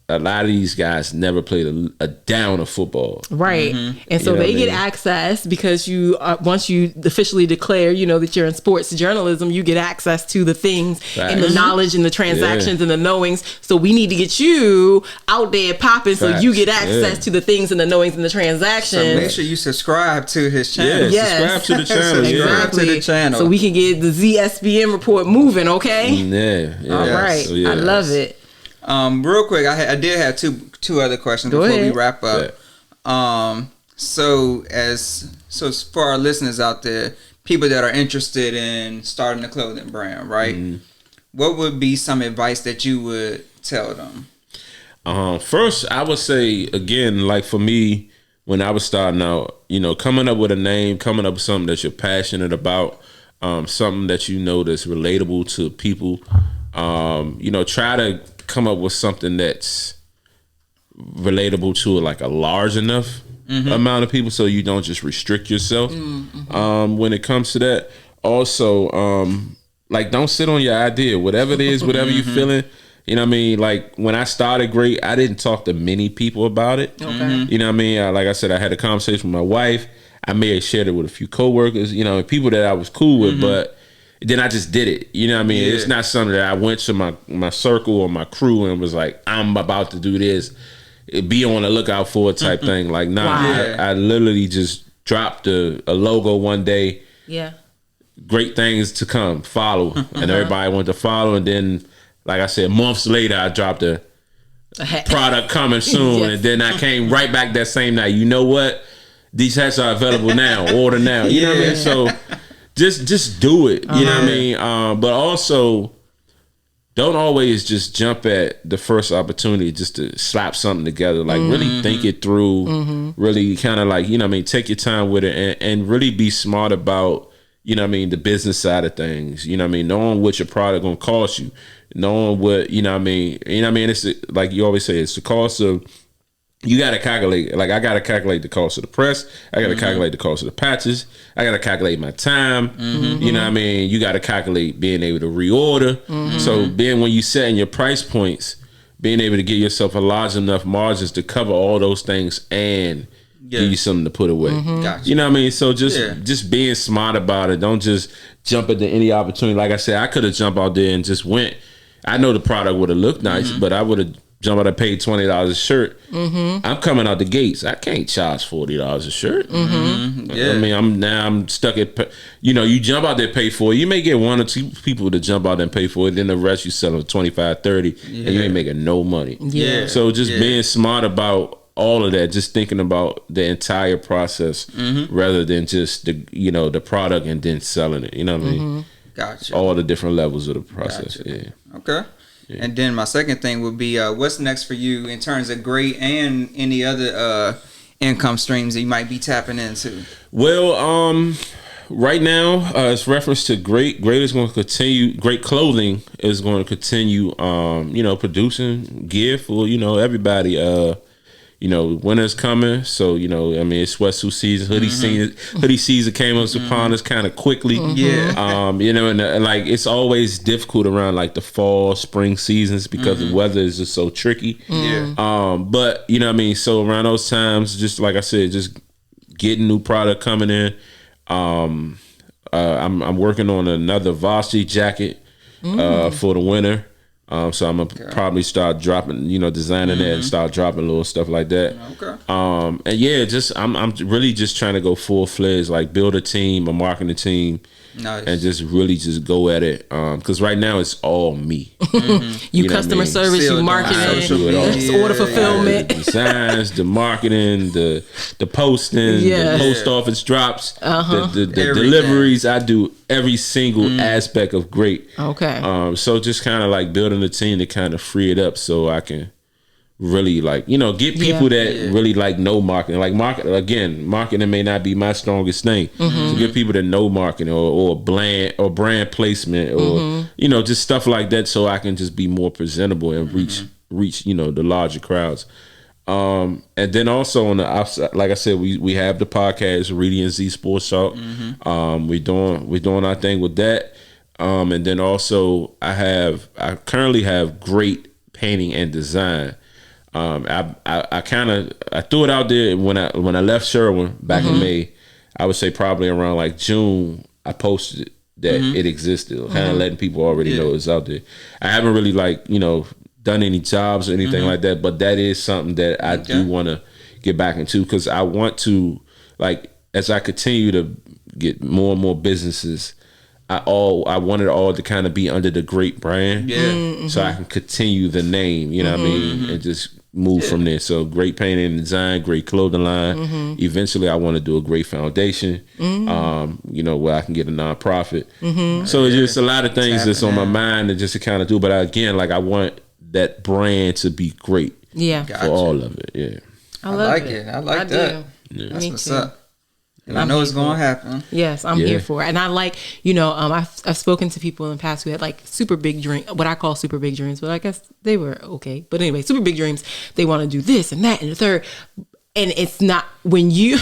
a lot of these guys never played a down of football. Right. And so You know they what I get mean? access because you once you officially declare, that you're in sports journalism, you get access to the things and the knowledge and the transactions and the knowings. So we need to get you out there popping so you get access to the things and the knowings and the So transactions. make sure you subscribe to his channel. Yeah, subscribe to the channel. Subscribe to the channel. So we can get the ZSBN report moving, okay? Yeah. All right. So, yeah. I love it. Real quick, I did have 2 other questions Go before ahead. we wrap up. So for our listeners out there, people that are interested in starting a clothing brand, right? Mm-hmm. What would be some advice that you would tell them? First, I would say, again, like for me, when I was starting out, coming up with a name, coming up with something that you're passionate about, something that that's relatable to people. Try to come up with something that's relatable to like a large enough amount of people, so you don't just restrict yourself. When it comes to that, also, like don't sit on your idea, whatever it is, whatever you're feeling. You know what I mean? Like when I started Great, I didn't talk to many people about it. Okay. You know what I mean? Like I said, I had a conversation with my wife. I may have shared it with a few coworkers, people that I was cool with, but then I just did it. You know what I mean? Yeah. It's not something that I went to my circle or my crew and was like, I'm about to do this. Be on the lookout for it type thing. Like, nah, Wow. I literally just dropped a logo one day. Yeah. Great things to come. Follow. And everybody went to follow. And then, like I said, months later, I dropped a product coming soon. Yes. And then I came right back that same night. You know what? These hats are available now. Order now. You know what I mean? So just do it. You know what I mean? But also, don't always just jump at the first opportunity just to slap something together. Like really think it through. Really kind of like, take your time with it and really be smart about, the business side of things. Knowing what your product gonna cost you. Knowing what, it's like you always say, it's the cost of, you got to calculate. Like I got to calculate the cost of the press. I got to calculate the cost of the patches. I got to calculate my time. You know what I mean? You got to calculate being able to reorder. So when you setting your price points, being able to give yourself a large enough margins to cover all those things and give you something to put away. Gotcha. You know what I mean? So just being smart about it. Don't just jump into any opportunity. Like I said, I could have jumped out there and just went. I know the product would have looked nice, but I would have jumped out and paid $20 a shirt. I'm coming out the gates. I can't charge $40 a shirt. Yeah. I mean, I'm stuck at, you jump out there, pay for it. You may get 1 or 2 people to jump out and pay for it. Then the rest you sell them 25, 30, and you ain't making no money. Yeah. So just being smart about all of that, just thinking about the entire process rather than just the product and then selling it. You know what I mean? Gotcha. All the different levels of the process. Gotcha. Yeah. Okay. Yeah. And then my second thing would be what's next for you in terms of Great and any other income streams that you might be tapping into? Well, right now, it's reference to Great. Great is going to continue. Great Clothing is going to continue, producing gear for, everybody. Winter's coming. So, it's sweatsuit season, hoodie season came up upon us kind of quickly. Yeah. And like, it's always difficult around like the fall, spring seasons because the weather is just so tricky. Yeah. But so around those times, just like I said, just getting new product coming in. I'm working on another varsity jacket for the winter. So I'm gonna probably start dropping, designing that and start dropping little stuff like that. Okay. And yeah, I'm really just trying to go full fledged, like build a team, a marketing team, Nice. and just really just go at it. Because right now it's all me. You customer service, Still you doing marketing, social it's order fulfillment. The designs, the marketing, the posting, the post office drops, the deliveries. I do every single aspect of Great. Okay. So just kind of like building a team to kind of free it up so I can really like, get people that really like know marketing. Like marketing may not be my strongest thing. So get people that know marketing or brand placement or just stuff like that so I can just be more presentable and reach the larger crowds. And then also on the outside, like I said, we have the podcast Reedy and Z Sports Talk. We're doing our thing with that. And then also I currently have Great Painting and Design. I threw it out there when I left Sherwin back in May. I would say probably around like June I posted that it existed, kind of letting people already know it's out there. I haven't really done any jobs or anything like that, but that is something that I do want to get back into because I want to, like, as I continue to get more and more businesses, I want it all to kind of be under the Great brand, so I can continue the name, you know what I mean, and just move from there. So great painting and design, great clothing line. Eventually I want to do a great foundation, where I can get a nonprofit. So it's just a lot of things that's on my mind and just to kind of do. But again, like I want that brand to be great. Yeah. For all of it. Yeah. I like it. I like that. Yeah. That's what's up. And I know it's going to happen. Yes, I'm here for it. And I like, I've spoken to people in the past who had like super big dreams, what I call super big dreams, but I guess they were okay. But anyway, super big dreams. They want to do this and that and the third. And it's not when you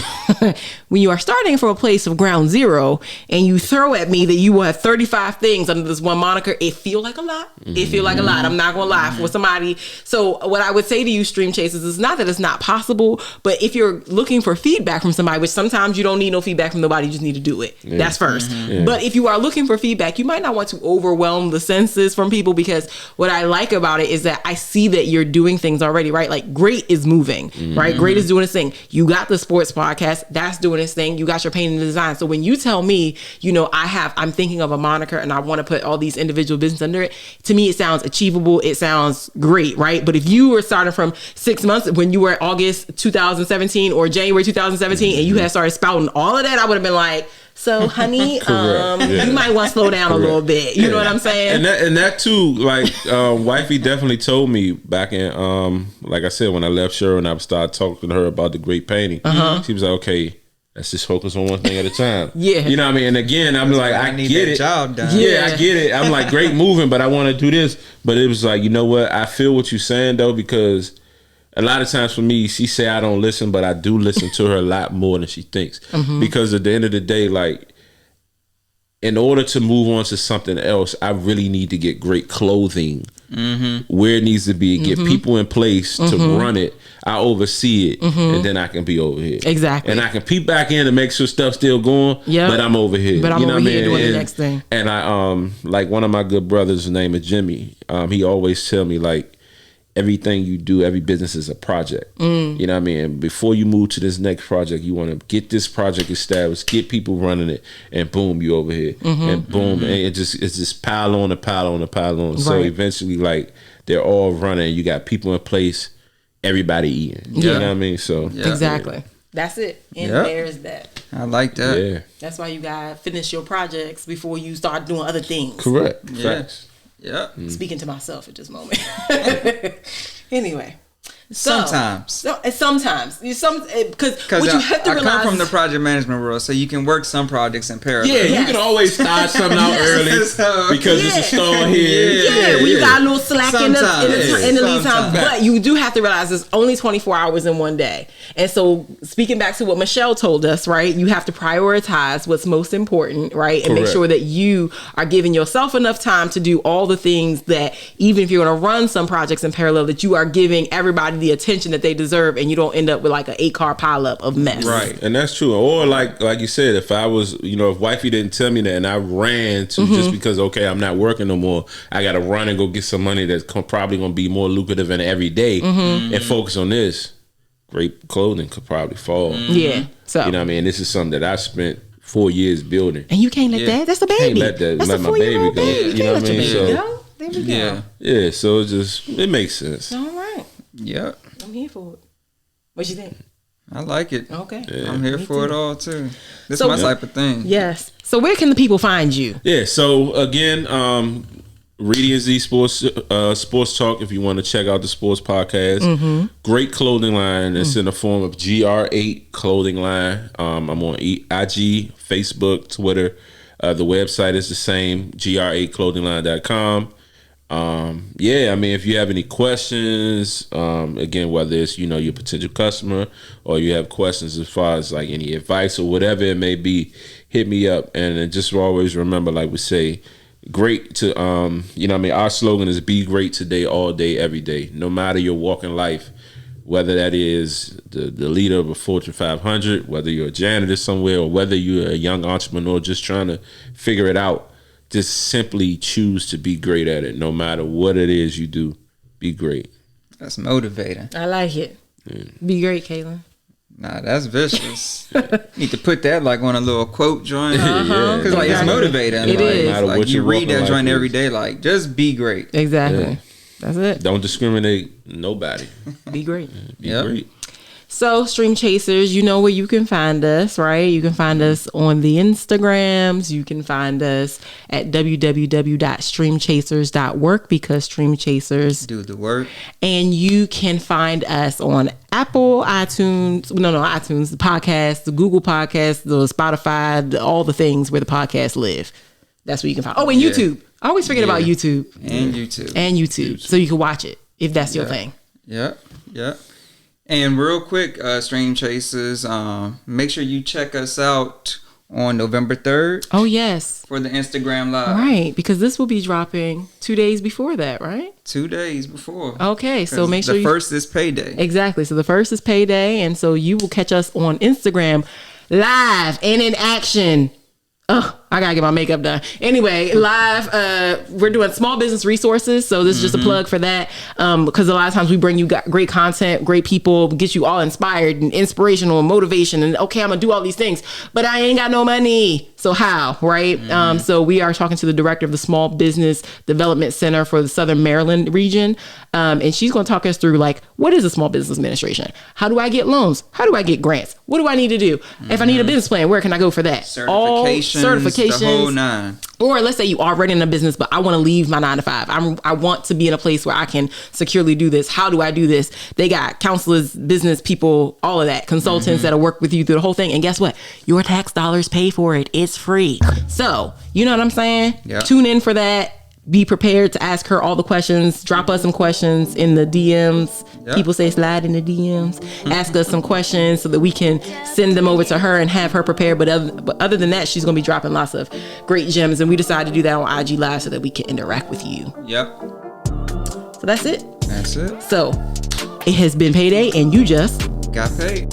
are starting from a place of ground zero and you throw at me that you will have 35 things under this one moniker, it feel like a lot. It feel like a lot. I'm not gonna lie for somebody. So what I would say to you, stream chasers, is not that it's not possible, but if you're looking for feedback from somebody, which sometimes you don't need no feedback from nobody, you just need to do it. Yeah. That's first. But if you are looking for feedback, you might not want to overwhelm the senses from people, because what I like about it is that I see that you're doing things already, right? Like Great is moving, right? Great is doing its thing. You got the sports podcast, that's doing its thing. You got your painting and design. So when you tell me, I'm thinking of a moniker and I want to put all these individual business under it, to me it sounds achievable. It sounds great, right? But if you were starting from 6 months when you were August 2017 or January 2017 and you had started spouting all of that, I would have been like, so honey, you might want to slow down a little bit. You know what I'm saying? And that too, like wifey definitely told me back in like I said, when I left Cheryl and I started talking to her about the great painting, she was like, okay, let's just focus on one thing at a time. Yeah. You know what I mean? And again, I'm like, I get it. Job done. Yeah, I get it. I'm like, great moving, but I want to do this. But it was like, you know what? I feel what you're saying though, because a lot of times for me, she say I don't listen, but I do listen to her a lot more than she thinks. Because at the end of the day, like, in order to move on to something else, I really need to get great clothing where it needs to be, get people in place to run it. I oversee it, and then I can be over here. Exactly. And I can peep back in to make sure stuff's still going, but I'm over here. But I'm over here doing the next thing. And I, like one of my good brothers, his name is Jimmy. He always tell me, like, everything you do, every business is a project. You know what I mean? Before you move to this next project, you want to get this project established, get people running it, and boom, you over here. And boom, and it's just pile on and pile on and pile on. So eventually, like, they're all running. You got people in place, everybody eating. You know what I mean? So exactly. That's it. And there's that. I like that. Yeah. That's why you gotta finish your projects before you start doing other things. Correct. Yeah. Facts. Yeah. Speaking to myself at this moment. Anyway. Sometimes because what you have to realize, I come from the project management world, so you can work some projects in parallel. Yeah, you can always start something out early because it's a stall here. When you got a little slack in the lead time, but you do have to realize there's only 24 hours in one day. And so, speaking back to what Michelle told us, right, you have to prioritize what's most important, right, and make sure that you are giving yourself enough time to do all the things that, even if you're going to run some projects in parallel, that you are giving everybody the attention that they deserve, and you don't end up with like an 8-car pileup of mess. Right, and that's true. Or like you said, if I was, if wifey didn't tell me that, and I ran to just because I'm not working no more, I got to run and go get some money that's probably going to be more lucrative than every day, and focus on this. Great clothing could probably fall. Yeah, so you know what I mean. This is something that I spent 4 years building, and you can't let that. That's a baby. Can't let That's let a my baby go. You know what I mean? So, there we go. Yeah. So it makes sense. All right. Yep. I'm here for it. What you think? I like it. Okay. Yeah. I'm here for it all too. This is my type of thing. Yes. So where can the people find you? Yeah. So again, Reedy and Z Sports Sports Talk. If you want to check out the sports podcast, great clothing line. It's in the form of GR8 clothing line. I'm on IG, Facebook, Twitter. The website is the same, gr8clothingline.com. I mean, if you have any questions, again, whether it's, your potential customer, or you have questions as far as like any advice or whatever it may be, hit me up. And then just always remember, like we say, great to, our slogan is be great today, all day, every day, no matter your walk in life, whether that is the leader of a Fortune 500, whether you're a janitor somewhere, or whether you're a young entrepreneur just trying to figure it out. Just simply choose to be great at it. No matter what it is you do, be great. That's motivating. I like it. Yeah. Be great, Kaylin. Nah, that's vicious. Need to put that like on a little quote joint. Because it's motivating. It is. Like you read that joint every day, like just be great. Exactly. That's it. Don't discriminate nobody. Be great. Be great. So, Stream Chasers, you know where you can find us, right? You can find us on the Instagrams. You can find us at www.streamchasers.work because Stream Chasers Do the work. And you can find us on Apple, iTunes, iTunes, the podcast, the Google Podcast, the Spotify, all the things where the podcasts live. That's where you can find. Oh, and YouTube. I always forget about YouTube. And YouTube. And YouTube. So you can watch it if that's your thing. Yeah. And real quick, Stream Chasers, make sure you check us out on November 3rd. Oh, yes. For the Instagram Live. Right, because this will be dropping 2 days before that, right? 2 days before. Okay, so make sure the first is payday. Exactly. So the first is payday, and so you will catch us on Instagram live and in action. Oh, I gotta get my makeup done. Anyway, live, we're doing small business resources. So this is just a plug for that. Because a lot of times we bring you great content, great people, get you all inspired and inspirational and motivation. And okay, I'm gonna do all these things, but I ain't got no money. So how, right? So we are talking to the director of the Small Business Development Center for the Southern Maryland region. And she's gonna talk us through like, what is a small business administration? How do I get loans? How do I get grants? What do I need to do? If I need a business plan, where can I go for that? Certifications. The whole nine. Or let's say you are already in a business, but I want to leave my 9 to 5. I want to be in a place where I can securely do this. How do I do this? They got counselors, business people, all of that, consultants that'll work with you through the whole thing. And guess what? Your tax dollars pay for it. It's free. So, you know what I'm saying? Yeah. Tune in for that. Be prepared to ask her all the questions. Drop us some questions in the DMs. Yep. People say slide in the DMs. Ask us some questions so that we can send them over to her and have her prepared. But other than that, she's going to be dropping lots of great gems. And we decided to do that on IG Live so that we can interact with you. Yep. So that's it. That's it. So it has been payday and you just got paid.